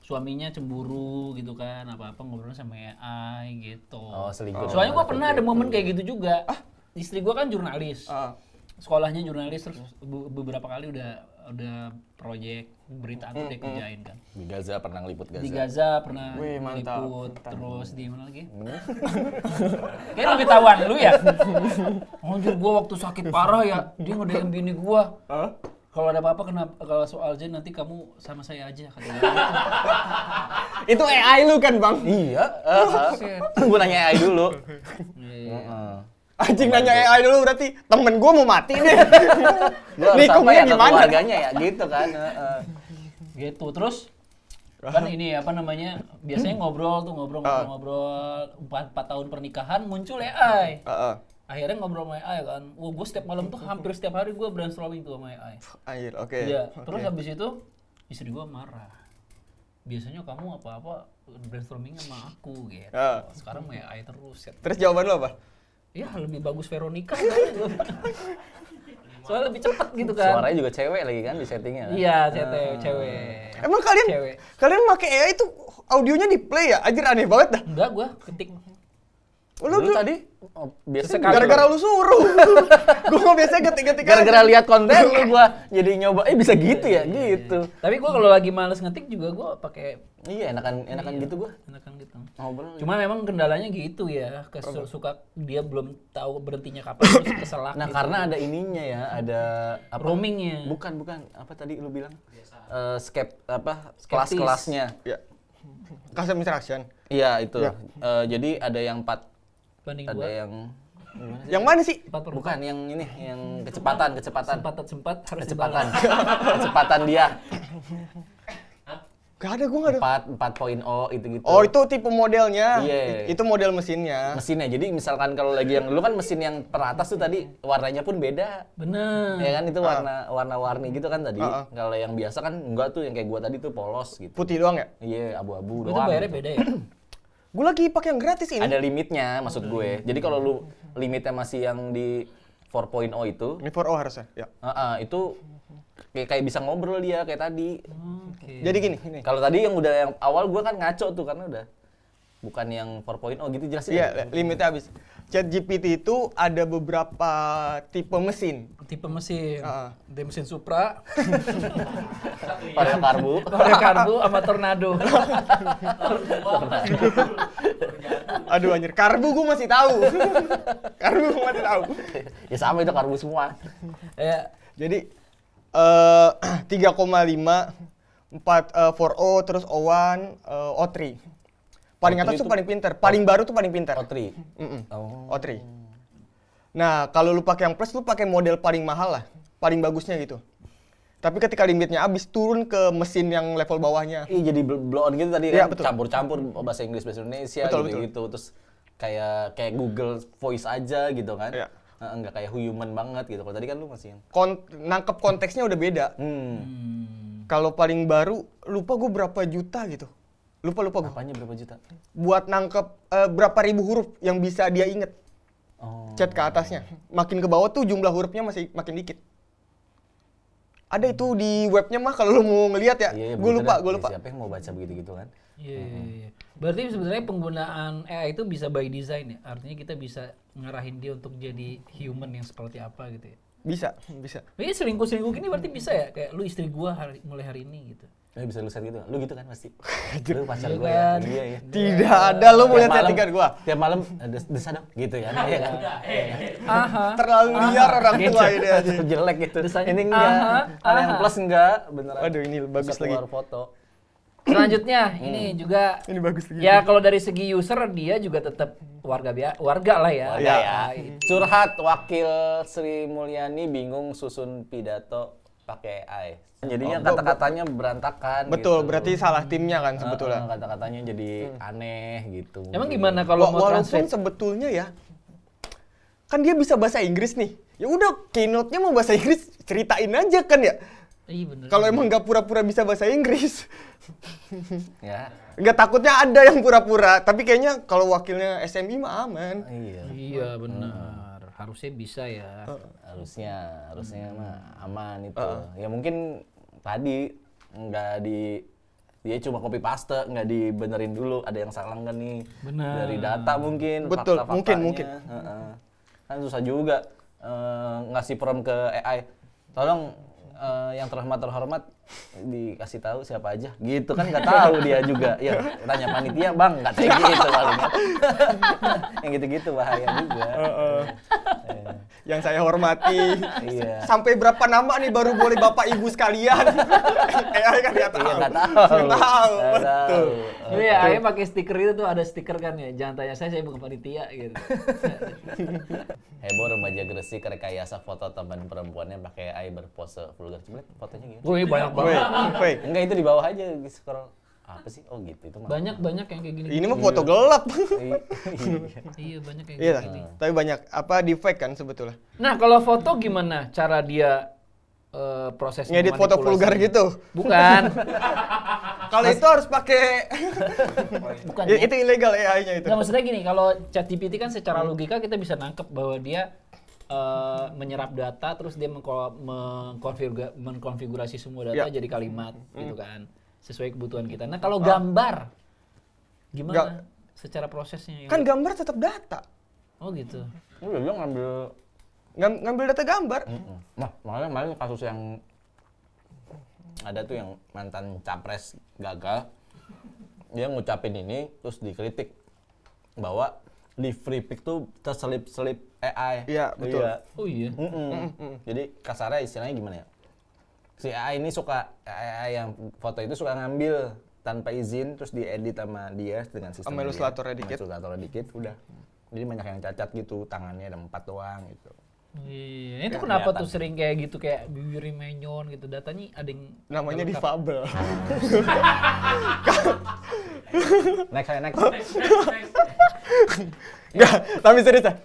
suaminya cemburu gitu kan, apa-apa ngobrol sama AI gitu. Oh, selingkuh. Soalnya gua pernah ada momen kayak gitu juga. Istri gua kan jurnalis. Sekolahnya jurnalis, terus beberapa kali udah proyek berita tuh dia kerjain kan. Di Gaza pernah ngeliput Gaza. Di Gaza pernah Wih, mantap. meliput, terus di mana lagi? Kayaknya lebih tahuan lu ya. Anjir, gua waktu sakit parah ya, dia nge-DM bini gua. Kalau ada apa-apa kalau soal Jen nanti kamu sama saya aja katanya. Itu AI lu kan Bang? Iya. Gue nanya AI dulu. Anjing nanya AI dulu berarti temen gua mau mati nih. Gue harus apa Nikungnya ya ke gimana? keluarganya ya gitu kan. Gitu. Terus Kan ini apa namanya? Biasanya ngobrol 4 tahun pernikahan muncul AI. Akhirnya ngobrol sama AI kan. Wah, gue setiap malam tuh hampir setiap hari gue brainstorming tuh sama AI. Anjir, oke. Iya, terus habis itu istri gue marah. Biasanya kamu apa-apa brainstorming sama aku gitu. Sekarang sama AI terus. Terus jawaban lo apa? Ya lebih bagus Veronica kan. Soalnya lebih cepet gitu kan. Suaranya juga cewek lagi kan di settingnya. Kan? Iya, cewek. Emang Cewek. kalian pakai AI itu audionya di play ya? Anjir aneh banget dah. Enggak, gua ketik. Lu tadi biasanya Gara-gara lu suruh. Gua biasanya ketik-ketik gara-gara lihat konten lu gua jadi nyoba bisa gitu ya gitu. Tapi gua kalau lagi males ngetik juga gua pakai Iya, enakan gitu gua. enakan gitu. Ngobrol. Cuma memang kendalanya gitu ya, suka dia belum tahu berhentinya kapan terus keselak. Nah, gitu. karena ada ininya ya, ada apa? Roamingnya. Bukan. Apa tadi lu bilang? Skeptis. Kelas-kelasnya. Ya. Custom instruction. Iya, itu. Ya. Jadi ada yang 4 Banding ada 2. yang gimana sih? Yang mana sih? 4/4. Bukan yang ini, yang kecepatan. Sempat harus Kecepatan. dibalas. Kecepatan dia. Gak ada, gua gak ada. 4.0 itu gitu. Oh, itu tipe modelnya. Iya. Itu model mesinnya. Mesinnya. Jadi misalkan kalau lagi yang lu kan mesin yang teratas tuh tadi warnanya pun beda. Bener. Ya kan itu warna-warni gitu kan tadi. Kalau yang biasa kan enggak tuh yang kayak gua tadi tuh polos gitu. Putih doang ya? Iya, abu-abu Itu doang. bayarnya gitu. beda ya? Gue lagi pakai yang gratis ini. Ada limitnya maksud gue. Jadi kalau lu limitnya masih yang di 4.0 itu, Ini 4O harusnya. Ya. itu kayak bisa ngobrol dia kayak tadi. Oke. Jadi gini. Kalau tadi yang awal gue kan ngaco tuh karena udah bukan yang 4.0 gitu jelasin. Iya, limitnya habis. ChatGPT itu ada beberapa tipe mesin. Tipe mesin. Ah. Ada mesin Supra, Pada karbu. Korea Karbu sama Tornado. Aduh anjir, karbu gue masih tahu. Karbu gue masih tahu. Ya sama itu karbu semua. Ya, Jadi 3,5 4 4O terus O1 O3. Paling O3 atas tuh itu- paling pinter, paling baru tuh paling pinter. O3. Oh. O3. Nah, kalau lu pakai yang plus lu pakai model paling mahal lah, paling bagusnya gitu. Tapi ketika limitnya habis turun ke mesin yang level bawahnya. Iya jadi blow on gitu tadi Iya, kan betul. campur-campur bahasa Inggris bahasa Indonesia Betul, gitu. Terus kayak Google Voice aja gitu kan. Iya. Enggak kayak human banget gitu. Kalau tadi kan lu masih yang Nangkep konteksnya udah beda. Kalau paling baru lupa gue berapa juta gitu. Lupa gue. apanya berapa juta? Buat nangkep berapa ribu huruf yang bisa dia inget. Oh. Chat ke atasnya. Makin ke bawah tuh jumlah hurufnya masih makin dikit. Ada itu di webnya mah kalau lu mau ngelihat ya. Iya, Gue begitu lupa, dah. gue Ya, lupa. siapa yang mau baca begitu-gitu kan? iya. Berarti sebenarnya penggunaan AI itu bisa by design ya. Artinya kita bisa ngarahin dia untuk jadi human yang seperti apa gitu ya. Bisa. Ini selingkuh gini berarti bisa ya? Kayak lu istri gua mulai hari ini gitu. Bisa lu set gitu. Lu gitu kan pasti. Lu pacar Iya gue kan? ya. Iya, iya. Tidak ada lu mau lihat Tiap malam- settingan gua. Tiap malam desa dong gitu kan. Iya kan? Aha. Terlalu liar orang tua ini aja. Jelek gitu. Desanya, Ini enggak. aha, Kalau yang aha. plus enggak beneran. Aduh, ini bagus Bisa lagi. keluar foto. Selanjutnya ini juga Ini bagus lagi. ya kalau dari segi user dia juga tetap warga lah ya. Warga ya. Itu. Curhat wakil Sri Mulyani bingung susun pidato pakai AI. Jadinya kata-katanya berantakan. Betul, gitu. berarti salah timnya kan sebetulnya. Kata-katanya jadi aneh gitu. Emang gimana kalau mau Walaupun translate? sebetulnya ya, kan dia bisa bahasa Inggris nih. Ya udah, keynote-nya mau bahasa Inggris, ceritain aja kan ya. Iya bener. Kalau emang nggak pura-pura bisa bahasa Inggris, Ya. nggak takutnya ada yang pura-pura. Tapi kayaknya kalau wakilnya SMI mah aman. Iya. Iya benar. Harusnya bisa ya. Harusnya mah aman itu. Ya mungkin tadi nggak dia cuma copy paste, nggak dibenerin dulu ada yang salah nggak nih Benar. dari data mungkin. Betul, fakta-faktanya. mungkin. Heeh. Kan susah juga ngasih prompt ke AI. Tolong yang terhormat dikasih tahu siapa aja gitu kan nggak tahu dia juga ya tanya panitia bang nggak kayak gitu paling kan. Yang gitu-gitu bahaya juga. Yang saya hormati. Iya. Sampai berapa nama nih baru boleh bapak ibu sekalian? AI kan nggak tahu. Iya, nggak tahu. Nggak tahu, Nggak betul. tahu. Iya, ayah pakai stiker itu tuh ada stiker kan ya. Jangan tanya saya bukan panitia gitu. Heboh remaja Gresik rekayasa foto teman perempuannya pakai AI berpose vulgar. Coba lihat fotonya gitu. Wih banyak banget. Woi. Enggak itu di bawah aja scroll. Apa sih? Oh gitu itu mah. Banyak yang kayak gini. Ini mah foto gelap. Iya. Iya, banyak kayak Iya, gini. tapi banyak di fake kan sebetulnya. Nah, kalau foto gimana cara dia proses Ngedit foto memanipulasi? vulgar gitu. Bukan. Kalau itu harus pakai Bukan. ya, itu ilegal AI-nya itu. Nggak, maksudnya gini, kalau ChatGPT kan secara logika kita bisa nangkep bahwa dia menyerap data, terus dia mengkonfigurasi semua data Ya. jadi kalimat, gitu kan, sesuai kebutuhan kita. Nah, kalau gambar, gimana secara prosesnya? Kan gambar tetap data. Oh gitu. Udah dia ngambil. Ngambil data gambar. Nah, makanya kemarin kasus yang ada tuh yang mantan capres gagal, dia ngucapin ini terus dikritik bahwa di free pick tuh terselip-selip AI. Iya, betul. Oh iya. Jadi kasarnya istilahnya gimana ya? Si AI ini suka AI yang foto itu suka ngambil tanpa izin terus diedit sama dia dengan sistem Sama ilustratornya dikit. Ilustratornya dikit udah. Jadi banyak yang cacat gitu, tangannya ada 4 doang gitu. Iya, itu kenapa kelihatan. tuh sering kayak gitu, kayak bibirnya menyon gitu, datanya ada yang Namanya nggak lengkap. difabel. Next. Enggak, tapi serius ya.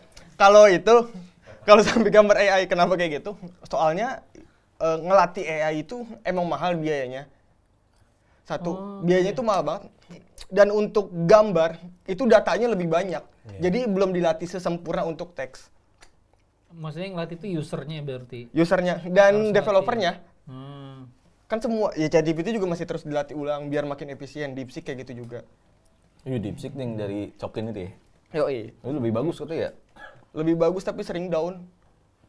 Kalau sampai gambar AI kenapa kayak gitu? Soalnya ngelatih AI itu emang mahal biayanya. Biayanya itu mahal banget. Dan untuk gambar itu datanya lebih banyak. Jadi belum dilatih sesempurna untuk teks. Maksudnya yang ngelatih itu usernya berarti. Usernya dan Harus developernya Hmm. kan semua ya ChatGPT juga masih terus dilatih ulang biar makin efisien. DeepSeek kayak gitu juga. Iya, DeepSeek yang dari Cokin itu ya. Yoi. Itu lebih bagus katanya ya. Lebih bagus tapi sering down.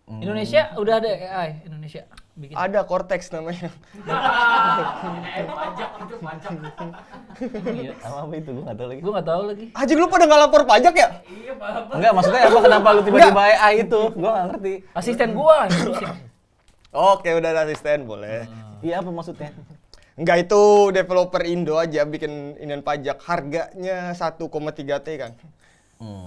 Indonesia udah ada AI Indonesia bikin. Ada Cortex namanya. Iya. Apa itu? Gue nggak tahu lagi. Gue nggak tahu lagi. Haji lu pada nggak lapor pajak ya? Enggak, maksudnya apa kenapa lu tiba-tiba AI itu? Gue nggak ngerti. Asisten gua yang ngurusin. Oke, udah ada asisten boleh. Iya, apa maksudnya? Enggak, itu developer Indo aja bikin inian pajak. Harganya 1,3 T kan.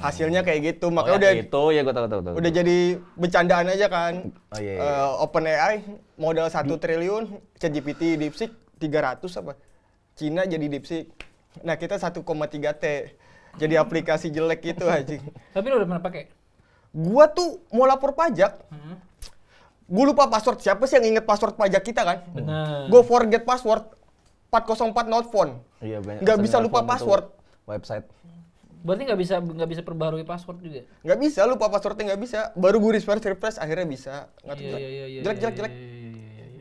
Hasilnya kayak gitu, makanya itu ya gue tahu. udah jadi bercandaan aja kan. Oh, iya. OpenAI modal 1 triliun, ChatGPT DeepSeek 300 apa? Cina jadi DeepSeek. Nah, kita 1,3 T. Jadi aplikasi jelek itu Haji. Tapi lu udah pernah pakai? Gua tuh mau lapor pajak. Gue lupa password. Siapa sih yang inget password pajak kita kan? Benar. Gue forget password 404 not phone. Iya, banyak. Nggak bisa sering lupa nelfon itu password. Website. Berarti nggak bisa perbaharui password juga? Nggak bisa, lupa passwordnya nggak bisa. Baru gue refresh akhirnya bisa. Nggak tahu. Iya. Jelek.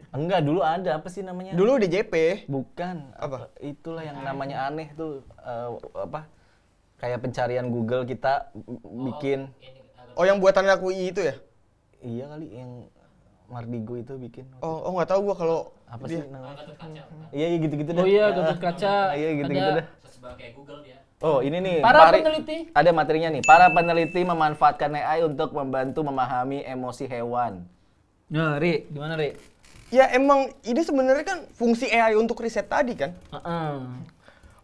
Enggak, dulu ada apa sih namanya? Dulu DJP. Bukan. Apa? Itulah yang namanya aneh tuh. Apa? Kayak pencarian Google kita bikin. Oh, yang buatan anak UI itu ya? Iya kali yang Mardigo itu bikin. Oh nggak tahu gua kalau Apa dia. sih namanya? Iya, gitu-gitu dah. Oh iya, Gatot Kaca. Iya, gitu-gitu Ada. dah. Oh, ini nih. Para peneliti. Ada materinya nih. Para peneliti memanfaatkan AI untuk membantu memahami emosi hewan. Nah, Ri, gimana Ri? Ya emang ini sebenarnya kan fungsi AI untuk riset tadi kan.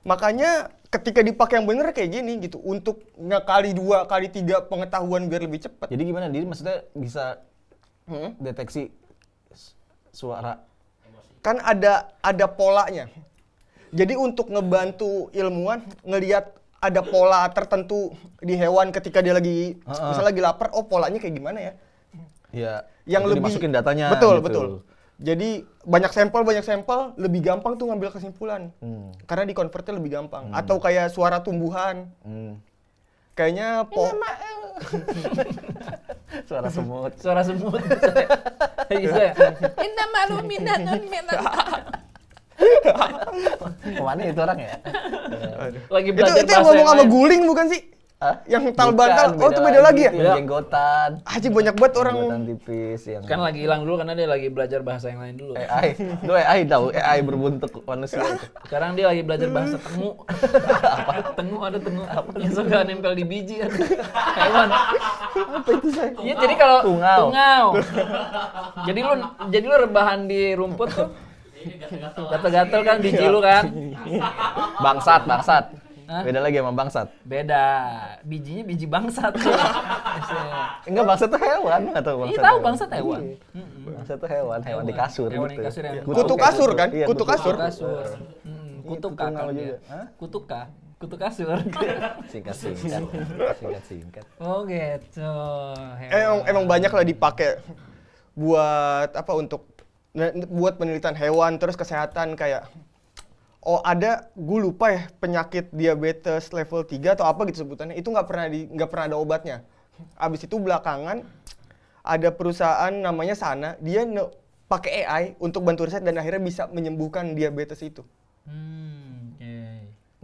Makanya ketika dipakai yang bener kayak gini gitu, untuk ngekali 2 kali 3 pengetahuan biar lebih cepat. Jadi gimana? Dia maksudnya bisa deteksi suara. Kan ada polanya. Jadi untuk ngebantu ilmuwan ngelihat ada pola tertentu di hewan ketika dia lagi misalnya lagi lapar, oh polanya kayak gimana ya? Ya, Yang itu lebih dimasukin datanya. Betul, gitu. betul. Jadi banyak sampel lebih gampang tuh ngambil kesimpulan. Karena di convertnya lebih gampang. Atau kayak suara tumbuhan. Kayaknya Suara semut. Suara semut. Bisa ya? Inna malu minanun minanun. Kemana itu orang ya? Lagi itu belajar yang ngomong sama guling bukan sih? Hah? Yang tal Bukan, bantal. Oh, itu beda lagi ya? itu yang jenggotan. Aji banyak banget orang. Jenggotan tipis yang Kan lagi hilang dulu karena dia lagi belajar bahasa yang lain dulu. AI. Itu AI tahu, AI berbentuk manusia itu. Sekarang dia lagi belajar bahasa tengu. Apa? Tengu ada tengu. Yang suka nempel di biji ada. Hewan. Apa itu saya? Iya, jadi kalau Tungau. Jadi lu rebahan di rumput tuh. Gatel-gatel kan biji lu kan. Bangsat. Hah? Beda lagi sama bangsat. Beda. Bijinya biji bangsat tuh. Enggak, bangsat tuh hewan atau bangsat? Iya tahu bangsat hewan. Bangsat tuh hewan di kasur Hewan gitu. di kasur yang Kutu kasur kan? Iya, Kutu kasur. Kasur. Kutuka tutorial kan juga. dia. Hah? Kutu kasur. Singkat. Oh gitu. Emang banyak lah dipakai buat apa buat penelitian hewan terus kesehatan kayak ada gue lupa ya penyakit diabetes level 3 atau apa gitu sebutannya itu nggak pernah ada obatnya. Abis itu belakangan ada perusahaan namanya Sana dia pakai AI untuk bantu riset dan akhirnya bisa menyembuhkan diabetes itu.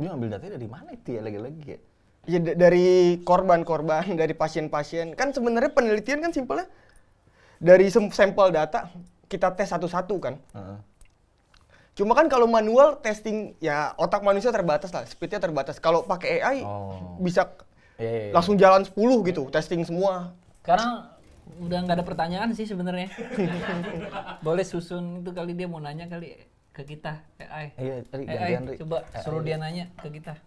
Dia ngambil datanya dari mana itu ya lagi-lagi ya? Ya dari korban-korban, dari pasien-pasien. Kan sebenarnya penelitian kan simpelnya dari sampel data kita tes satu-satu kan. Cuma kan kalau manual testing ya otak manusia terbatas lah, speednya terbatas. Kalau pakai AI bisa langsung jalan 10 gitu, testing semua. Sekarang udah nggak ada pertanyaan sih sebenarnya. Boleh susun itu kali dia mau nanya kali ke kita AI. Iya, AI coba suruh dia nanya ke kita.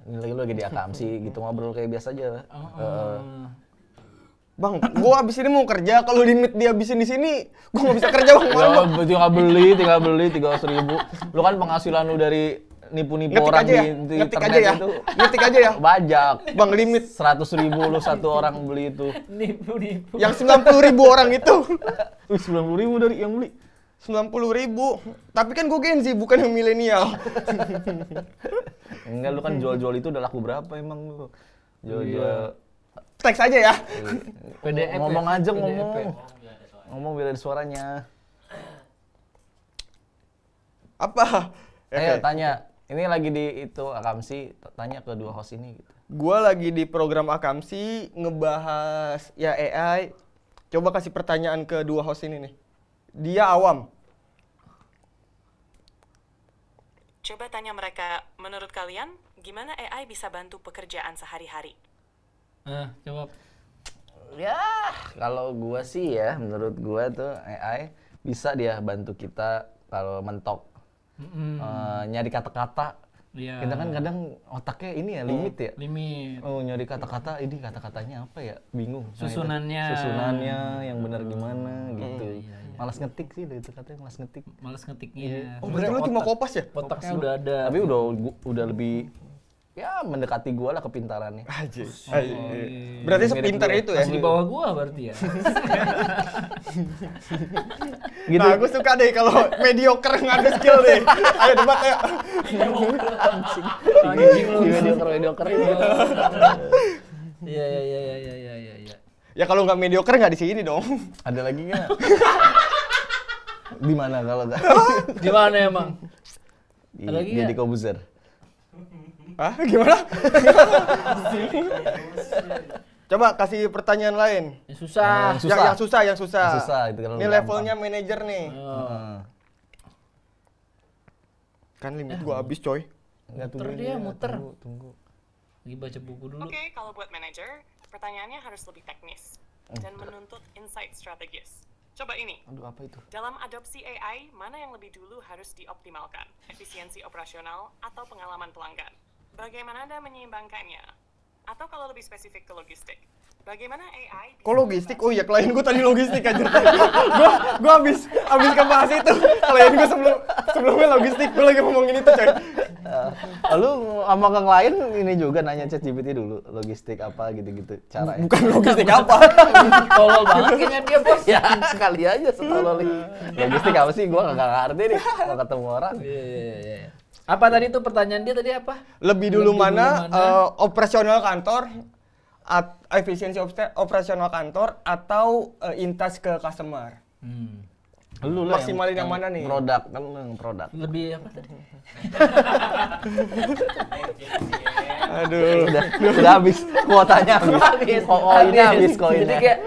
Ini lagi di AKAMSI gitu ngobrol kayak biasa aja. Bang, gua abis ini mau kerja, kalau limit dihabisin di sini, gua nggak bisa kerja bang. Ya, tinggal beli 300.000. Lu kan penghasilan lu dari nipu-nipu orang di internet itu. Ngetik aja ya. Bajak. Bang, limit 100.000 lu satu orang beli itu. Nipu. Yang 90.000 orang itu. 90.000 dari yang beli. 90.000. Tapi kan gue Gen Z bukan yang milenial. Enggak, lu kan jual-jual itu udah laku berapa emang lu? Jual-jual. Teks aja ya. PDF. Ngomong aja PDF. ngomong. Ngomong biar ada suaranya. Apa? Ayo tanya. Ini lagi di itu AKAMSI, tanya ke dua host ini gitu. Gue lagi di program AKAMSI ngebahas ya AI. Coba kasih pertanyaan ke dua host ini nih. Dia awam. Coba tanya mereka, menurut kalian gimana AI bisa bantu pekerjaan sehari-hari? Coba. Ya, kalau gua sih ya, menurut gua tuh AI bisa dia bantu kita kalau mentok nyari kata-kata. Iya. Kita kan kadang otaknya ini ya limit ya. Limit. Oh, nyari kata-kata, ini kata-katanya apa ya? Bingung. Nah, itu. Susunannya. Susunannya yang benar gimana gitu. Malas ngetik sih itu katanya malas ngetik. Males ngetiknya. Oh, berarti lu cuma kopas ya? Otaknya udah ada. Tapi udah lebih ya mendekati gua lah kepintarannya. Aja. Berarti sepintar itu ya? Masih di bawah gua berarti ya. Gitu. Nah, gue suka deh kalau mediocre nggak ada skill deh. Ayo debat ayo. Anjing lu. Mediocre. Iya. Ya kalau nggak mediocre nggak di sini dong. Ada lagi nggak? Di mana kalau nggak? Di mana emang? Di Ada lagi Deddy nggak? Kobuzer. Hah? Gimana? Coba kasih pertanyaan lain. Yang susah. Yang susah. Yang susah, itu kalau Ini gampang. levelnya manajer nih. Kan limit gua habis coy. Nggak Muter dia, muter. Tunggu. Lagi baca buku dulu. Oke, kalau buat manager, pertanyaannya harus lebih teknis dan menuntut insight strategis. Coba ini, Aduh, apa itu? dalam adopsi AI, mana yang lebih dulu harus dioptimalkan? Efisiensi operasional atau pengalaman pelanggan? Bagaimana Anda menyeimbangkannya? Atau kalau lebih spesifik ke logistik, bagaimana AI bisa Kok logistik? Oh iya, klien gue tadi logistik aja. Gue habis kebahas itu. Klien gue sebelumnya logistik. Gue lagi ngomongin itu coy. Lalu sama ke klien ini juga nanya ChatGPT dulu logistik apa gitu-gitu caranya. Bukan logistik apa. Tolol banget kayaknya dia, Bos. Ya sekali aja setolol logistik apa sih? Gua nggak ngerti nih. Mau ketemu orang. Iya. Apa tadi tuh pertanyaan dia tadi apa? Lebih dulu mana operasional kantor, efisiensi operasional kantor atau intas ke customer? Lu Maksimalin yang mana nih? Produk kan lu yang produk. Lebih apa tadi? Aduh. Udah habis kuotanya habis. Koinnya habis koinnya. Jadi kayak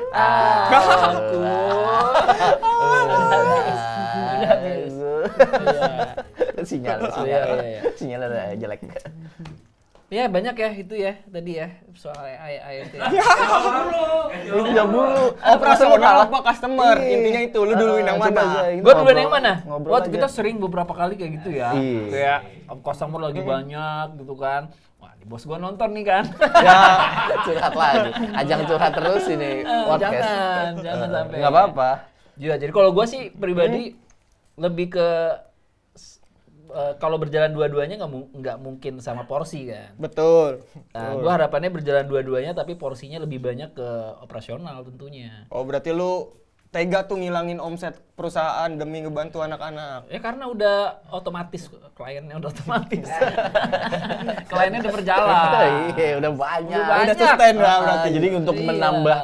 Sinyalnya jelek. ya banyak ya itu ya tadi ya soal AI itu. Lu jawab dulu. Operasional apa customer? Intinya itu, lu duluin yang mana? Gue duluan yang mana? Ngobrol Wah, aja. kita sering beberapa kali kayak gitu ya. Iya. Kayak customer lagi banyak gitu kan. Wah, di bos gua nonton nih kan. Ya, curhat lagi. Ajang curhat terus ini podcast. Jangan sampai. Enggak apa-apa. Ya, jadi kalau gua sih pribadi lebih ke kalau berjalan dua-duanya nggak mungkin sama porsi kan. Betul. Nah, gue harapannya berjalan dua-duanya tapi porsinya lebih banyak ke operasional tentunya. Oh, berarti lu tega tuh ngilangin omset perusahaan demi ngebantu anak-anak. Ya karena udah otomatis, kliennya udah otomatis. Kliennya udah berjalan. Iya, udah banyak. Udah sustain lah berarti. Jadi untuk Iya. menambah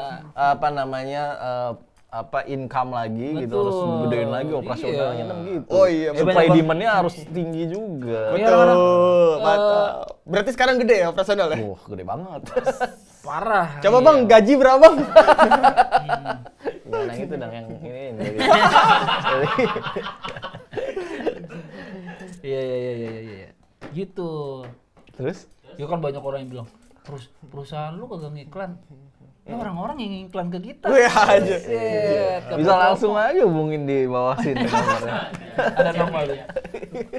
income lagi gitu, harus Betul. gedein lagi operasionalnya Iya. kan gitu. Oh iya, Supply banyak demand-nya harus tinggi juga. Iya, Betul, mantap. Berarti sekarang gede ya operasional ya? Wah, gede banget. Parah. Coba iya. Bang, gaji berapa Bang? Jangan yang itu dong, yang ini. Iya. Gitu. Terus? Ya kan banyak orang yang bilang, perusahaan lu kagak ngiklan. Ya orang-orang yang ngiklan ke kita. Gue aja. Bisa langsung aja hubungin di bawah sini nomornya. Ada nomor lu.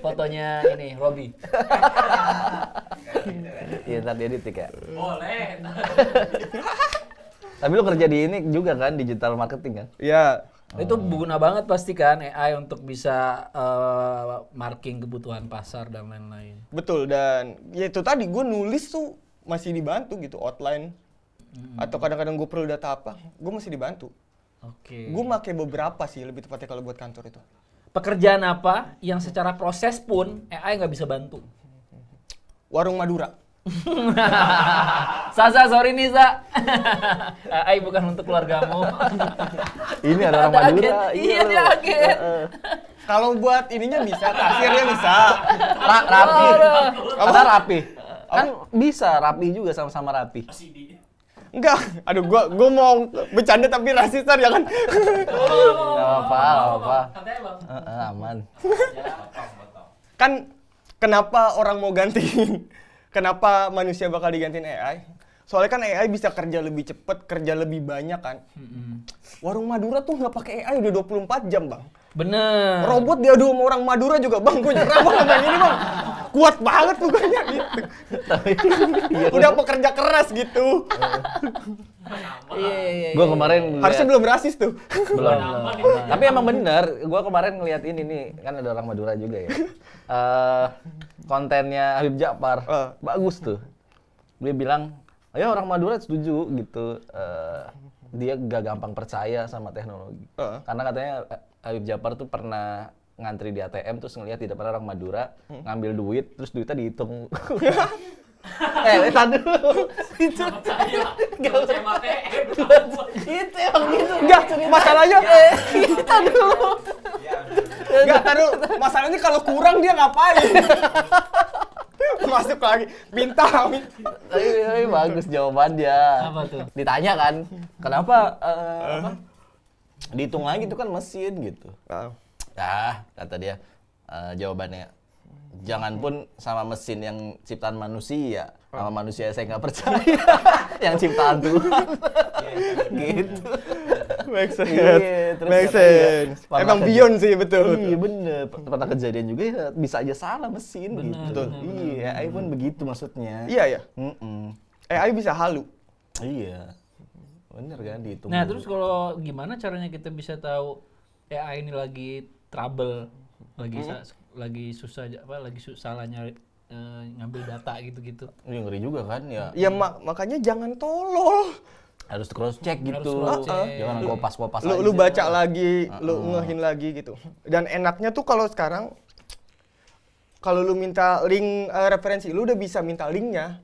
Fotonya ini, Robby. Iya, ntar diedit ya. Boleh. Tapi lu kerja di ini juga kan, digital marketing kan? Iya. Itu berguna banget pasti kan AI untuk bisa marking kebutuhan pasar dan lain-lain. Betul, dan ya itu tadi gue nulis tuh masih dibantu gitu, outline. Atau kadang-kadang gue perlu data apa, gue masih dibantu. Oke. Gue pakai beberapa sih, lebih tepatnya kalau buat kantor itu. Pekerjaan apa yang secara proses pun AI nggak bisa bantu? Warung Madura. Sasa, sorry nih Sa. AI bukan untuk keluargamu. Ini ada orang Madura. agen. Iya, dia agen. Kalau buat ininya bisa, kasirnya bisa. Rapi. Aduh. Karena rapi. Kan bisa rapi juga sama-sama rapi. Enggak, aduh gua mau bercanda tapi rasisan ya kan. Gak apa-apa. Aman. Kan kenapa orang mau gantiin? Kenapa manusia bakal digantiin AI? Soalnya kan AI bisa kerja lebih cepet, kerja lebih banyak kan. Warung Madura tuh nggak pakai AI udah 24 jam Bang. Bener. Robot diadu sama orang Madura juga Bang, gue nyerah Bang sama yang ini Bang. Kuat banget tuh kayaknya gitu. Udah pekerja keras gitu. Iya. Gue kemarin Harusnya belum rasis tuh. belum. Tapi emang bener, gue kemarin ngeliat ini nih, kan ada orang Madura juga ya. Kontennya Habib Ja'far, bagus tuh. Dia bilang, ayo orang Madura setuju gitu. Dia gak gampang percaya sama teknologi. Karena katanya Habib Ja'far tuh pernah ngantri di ATM terus ngeliat di depan orang Madura ngambil duit terus duitnya dihitung. Lihat dulu. Itu itu emang gitu. Enggak, masalahnya kita dulu. Enggak, taruh. Masalahnya kalau kurang dia ngapain? Masuk lagi, minta. Tapi bagus jawabannya. Apa tuh? Ditanya kan, kenapa dihitung lagi itu kan mesin gitu. Kata dia jawabannya, jangan pun sama mesin yang ciptaan manusia, sama manusia saya nggak percaya, yang ciptaan Tuhan. Gitu. Make sense. Iya, terus Make katanya, sense. pernah Emang kerja- beyond sih, betul. Iya bener, pernah kejadian juga ya, bisa aja salah mesin gitu. Betul. Iya, AI pun begitu maksudnya. Iya ya. AI bisa halu. Iya. Bener kan dihitung. Nah, dulu. terus kalau gimana caranya kita bisa tahu AI ini lagi trouble, lagi susah salahnya ngambil data gitu-gitu. Iya, ngeri juga kan ya. Ya makanya jangan tolol. Harus cross check Harus gitu. cross-check. Jangan kopas-kopas aja. Lu baca lagi, lu ngehin lagi gitu. Dan enaknya tuh kalau sekarang kalau lu minta link referensi, lu udah bisa minta linknya.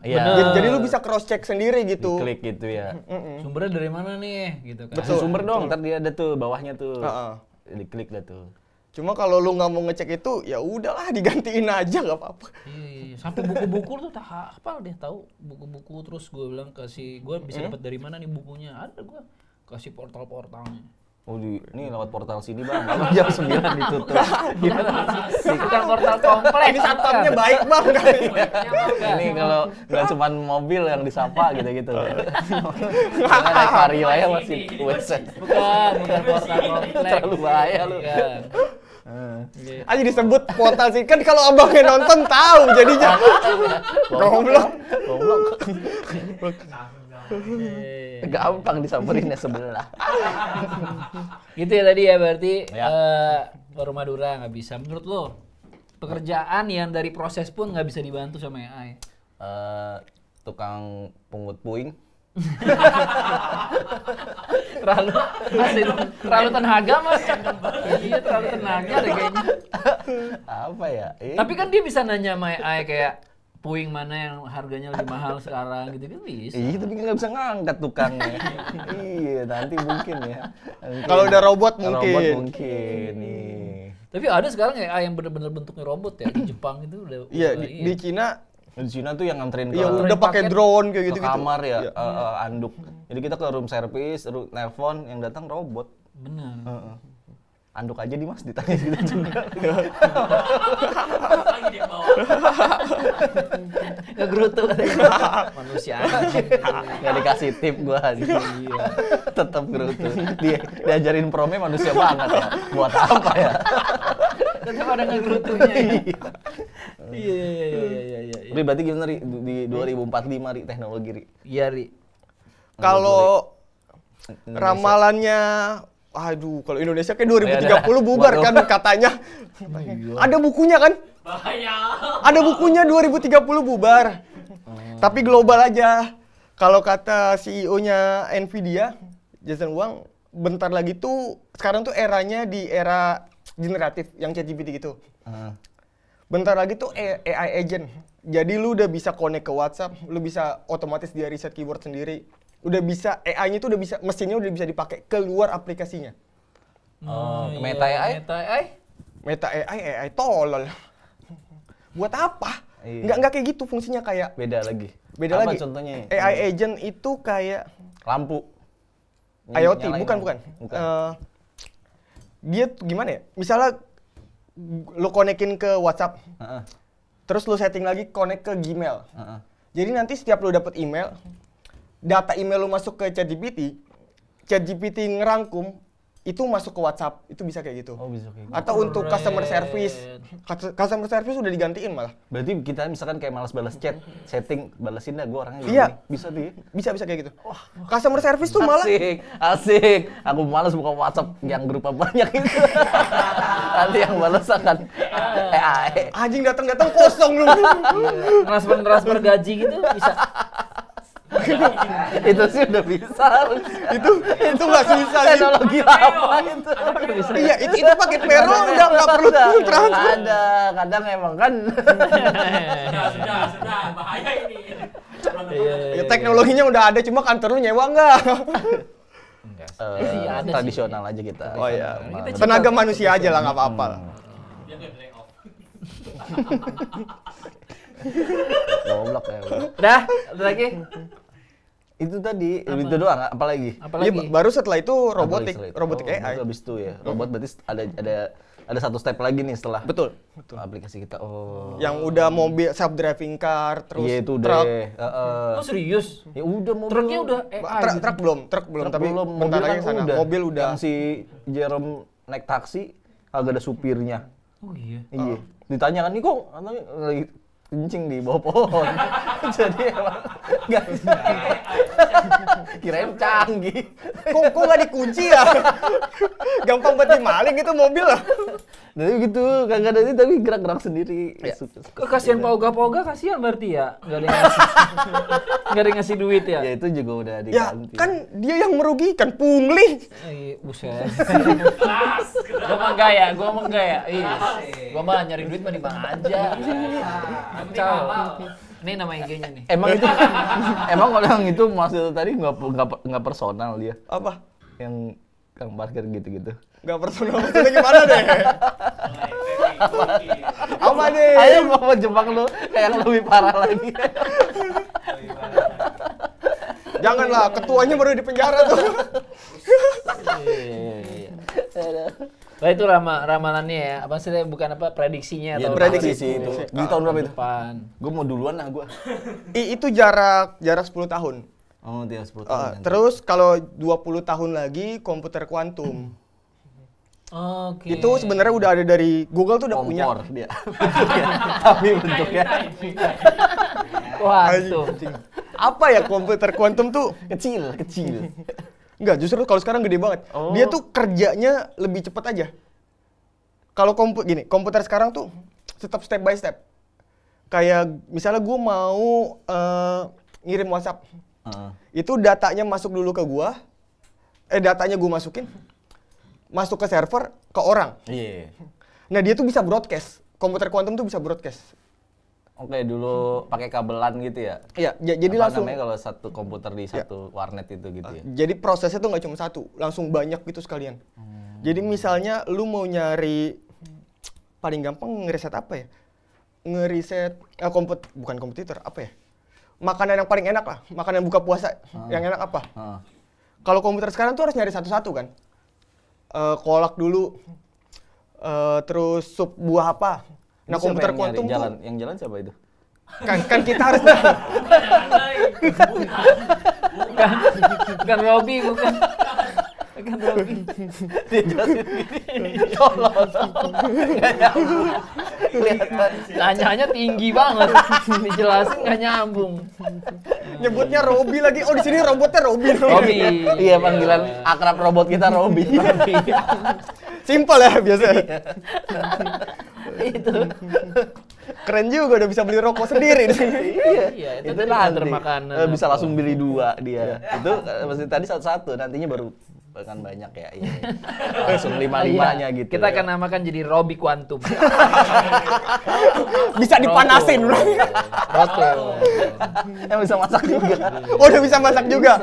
Iya. Jadi lu bisa cross check sendiri gitu. Klik gitu ya. Sumbernya dari mana nih gitu kan. Kasih sumber dong, ntar dia ada tuh bawahnya tuh. Heeh. Diklik dah tuh. Cuma kalau lu nggak mau ngecek itu, ya udahlah digantiin aja nggak apa-apa. Iya. Sampai buku-buku tuh tak hafal deh, tahu buku-buku. Terus gue bilang gue bisa dapat dari mana nih bukunya? Ada gue kasih portal-portalnya. Oh ini lewat portal sini bang, kalau jam 9 ditutup. Bukan portal kompleks. Ini satpamnya baik bang. Ini kalau nggak cuma mobil yang disapa gitu-gitu. Jangan naik vario aja masih website. Bukan portal kompleks. Terlalu bahaya lu. Bukan. Aja disebut portal sih, kan kalau abangnya nonton tahu jadinya. Goblok. Goblok. Gampang disamperinnya sebelah. Gitu ya tadi ya, berarti Ya. Warung Madura nggak bisa. Menurut lo Pekerjaan yang dari proses pun nggak bisa dibantu sama AI. Tukang pungut puing. terlalu tenaga mas. Iya terlalu tenaga deh kayaknya. Apa ya? Tapi kan dia bisa nanya sama AI kayak puing mana yang harganya lebih mahal sekarang gitu kan bisa. Iya, tapi kan nggak bisa ngangkat tukangnya. Iya, nanti mungkin ya. Nanti Kalau udah robot mungkin. Robot mungkin. Nih. Tapi ada sekarang AI yang bener-bener bentuknya robot ya di Jepang itu udah. Iya, di Cina Di Cina tuh yang nganterin ke, ya udah pakai drone kayak ke gitu-gitu. kamar ya, Iya. anduk. Jadi kita ke room service, nelpon, yang datang robot. Bener. Anduk aja di mas, ditanya gitu juga. Lagi dia bawa. Ngegerutu manusia. Nggak dikasih tip gua aja. Iya. Tetap gerutu. Diajarin promnya manusia banget ya. Buat apa ya? Tetap ada ngegerutunya. Iya. Ri, berarti gimana Ri? Di 2045 Ri, teknologi Ri? Iya Ri. Kalau Indonesia. ramalannya, aduh, kalau Indonesia kayak 2030 bubar kan katanya. Ada bukunya kan? Bahaya. Ada bukunya 2030 bubar. Tapi global aja. Kalau kata CEO-nya Nvidia, Jensen Huang, bentar lagi tuh sekarang tuh eranya di era generatif yang ChatGPT gitu. Bentar lagi tuh AI agent. Jadi lu udah bisa connect ke WhatsApp, lu bisa otomatis dia riset keyword sendiri. Udah bisa AI-nya tuh udah bisa, mesinnya udah bisa dipakai keluar aplikasinya. Meta AI? Meta AI? Meta AI tolol. Buat apa? Iya. Nggak kayak gitu fungsinya kayak. Beda lagi. Beda Apa lagi. contohnya? AI agent itu kayak Lampu. IoT, Nyalain bukan. lampu. Dia tuh gimana ya? Misalnya lu konekin ke WhatsApp, Heeh. terus lu setting lagi connect ke Gmail. Heeh. Jadi nanti setiap lu dapet email, data email lu masuk ke ChatGPT ngerangkum, itu masuk ke WhatsApp, itu bisa kayak gitu. Oh, bisa kayak gitu. Atau untuk customer service, customer service udah digantiin malah. Berarti kita misalkan kayak malas balas chat, setting balasin dah gua orangnya Iya. gini. Bisa tuh ya. Bisa kayak gitu. Customer service tuh malah Asik. Aku malas buka WhatsApp yang grup banyak itu. Nanti yang balas akan AI. anjing datang kosong lu. Transfer gaji gitu bisa. Itu sih udah bisa harusnya. itu nggak susah sih. Teknologi apa itu? Iya, itu pakai Vero udah nggak perlu transfer. Ada, kadang emang kan. Sudah, bahaya ini. Ya, teknologinya udah ada, cuma kantor lu nyewa nggak? Iya, ada sih. Tradisional aja kita. Oh iya, Kita tenaga manusia aja lah, nggak apa-apa lah. Dia nggak lay off. Goblok ya. Udah, ada lagi? Itu tadi, itu doang, apa lagi? Apalagi? Iya, baru setelah itu robotik Apalagi setelah itu? robotik Oh, AI. Habis itu ya. Robot berarti ada satu step lagi nih setelah Betul. aplikasi kita. Oh. Yang udah mobil self driving car, terus Iya itu truk. deh. Oh serius? Ya udah mobil. Truknya udah AI Truk, gitu? truk belum, tapi bentar mobil lagi kan sana. udah. Mobil udah. Yang si Jerome naik taksi kagak ada supirnya. Oh iya. Iya. Ditanya kan, nih kok katanya lagi kencing di bawah pohon. Jadi emang nggak kirain canggih. Kok nggak dikunci ya? Gampang banget dimaling itu mobil lah. Jadi gitu, kagak ada ini tapi gerak-gerak sendiri. Kok kasihan Pauga kasihan berarti ya? Nggak ada yang ngasih, nggak ada yang ngasih duit ya? Ya itu juga udah Ya diganti. kan dia yang merugikan, pungli. Buset. Gua mah enggak ya. Iya. Gua mah nyari duit mah di mana aja. Kacau. Ini nama IG-nya nih. Emang kalau yang itu maksud tadi nggak personal dia. Apa? Yang kang parkir gitu-gitu. Nggak personal, maksudnya gimana deh? Apa deh? Ayo mau jebak lu kayak yang lebih parah lagi. Janganlah, ketuanya baru di penjara tuh. Nah itu ramalannya ya. Apa sih bukan apa prediksinya Ya, atau prediksi sih itu. Di tahun berapa itu? depan. Gue mau duluan lah gue. Itu jarak 10 tahun. Oh, dia 10 tahun. Terus kalau 20 tahun lagi komputer kuantum. Oke. Itu sebenarnya udah ada dari Google tuh udah punya. kompor dia. Tapi bentuknya Waduh. Apa ya komputer kuantum tuh? kecil. Enggak, justru kalau sekarang gede banget. Oh. Dia tuh kerjanya lebih cepat aja. Kalau komputer sekarang tuh tetap step by step. Kayak misalnya gue mau ngirim WhatsApp. Itu datanya masuk dulu ke gua. Datanya gue masukin. Masuk ke server, ke orang. Iya. Nah, dia tuh bisa broadcast. Komputer kuantum tuh bisa broadcast. Oke, dulu pakai kabelan gitu ya? Iya, jadi Apa langsung. namanya kalau satu komputer di satu warnet itu gitu ya? Jadi prosesnya tuh nggak cuma satu, langsung banyak gitu sekalian. Jadi misalnya lu mau nyari paling gampang ngeriset apa ya? Ngeriset bukan komputer, apa ya? Makanan yang paling enak lah, makanan buka puasa yang enak apa? Kalau komputer sekarang tuh harus nyari satu-satu kan. Kolak dulu, terus sup buah apa? Nah, Siapa komputer yang kuantum nyari? tuh Yang jalan siapa itu? kan kita harus Bukan Robby, bukan. Bukan Robby. Tolong. Nggak nyambung. Kelihatan. Nanya-nya tinggi banget. Dijelasin nggak nyambung. nyebutnya Robby lagi. Oh, di sini robotnya Robby. Robby. Iya, panggilan akrab robot kita Robby. Simpel ya biasanya. Itu. Keren juga udah bisa beli rokok sendiri di sini. Iya, itu Itu tadi nanti antar makanan. bisa langsung beli 2 dia. Itu mesti tadi satu-satu, nantinya baru bahkan banyak ya. Iya. Langsung 5-5-nya Iya, gitu. kita akan namakan jadi Robby Quantum. Bisa dipanasin. Roto. Yang bisa masak juga. Oh, udah bisa masak juga.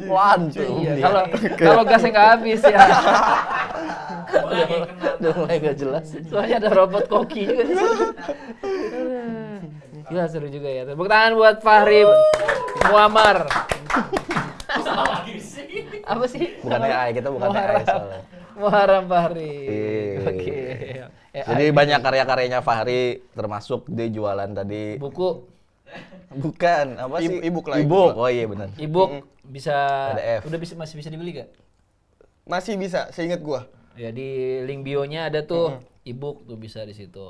Quantum. Iya, dia. kalau gasnya nggak habis ya. Udah mulai gak jelas. Soalnya ada robot koki juga di sini. Gila, seru juga ya. Tepuk tangan buat Fahri Muammar. Apa sih? Bukan AI, kita bukan AI soalnya. Muharram Fahri. Iya. Oke. Jadi banyak karya-karyanya Fahri, termasuk dia jualan tadi. Buku, Bukan, apa sih? E-book lah, E-book. e-book. Oh iya benar. e-book bisa PDF. udah masih bisa dibeli gak? Masih bisa, seingat gua. Ya di link bio-nya ada tuh e-book tuh bisa di situ.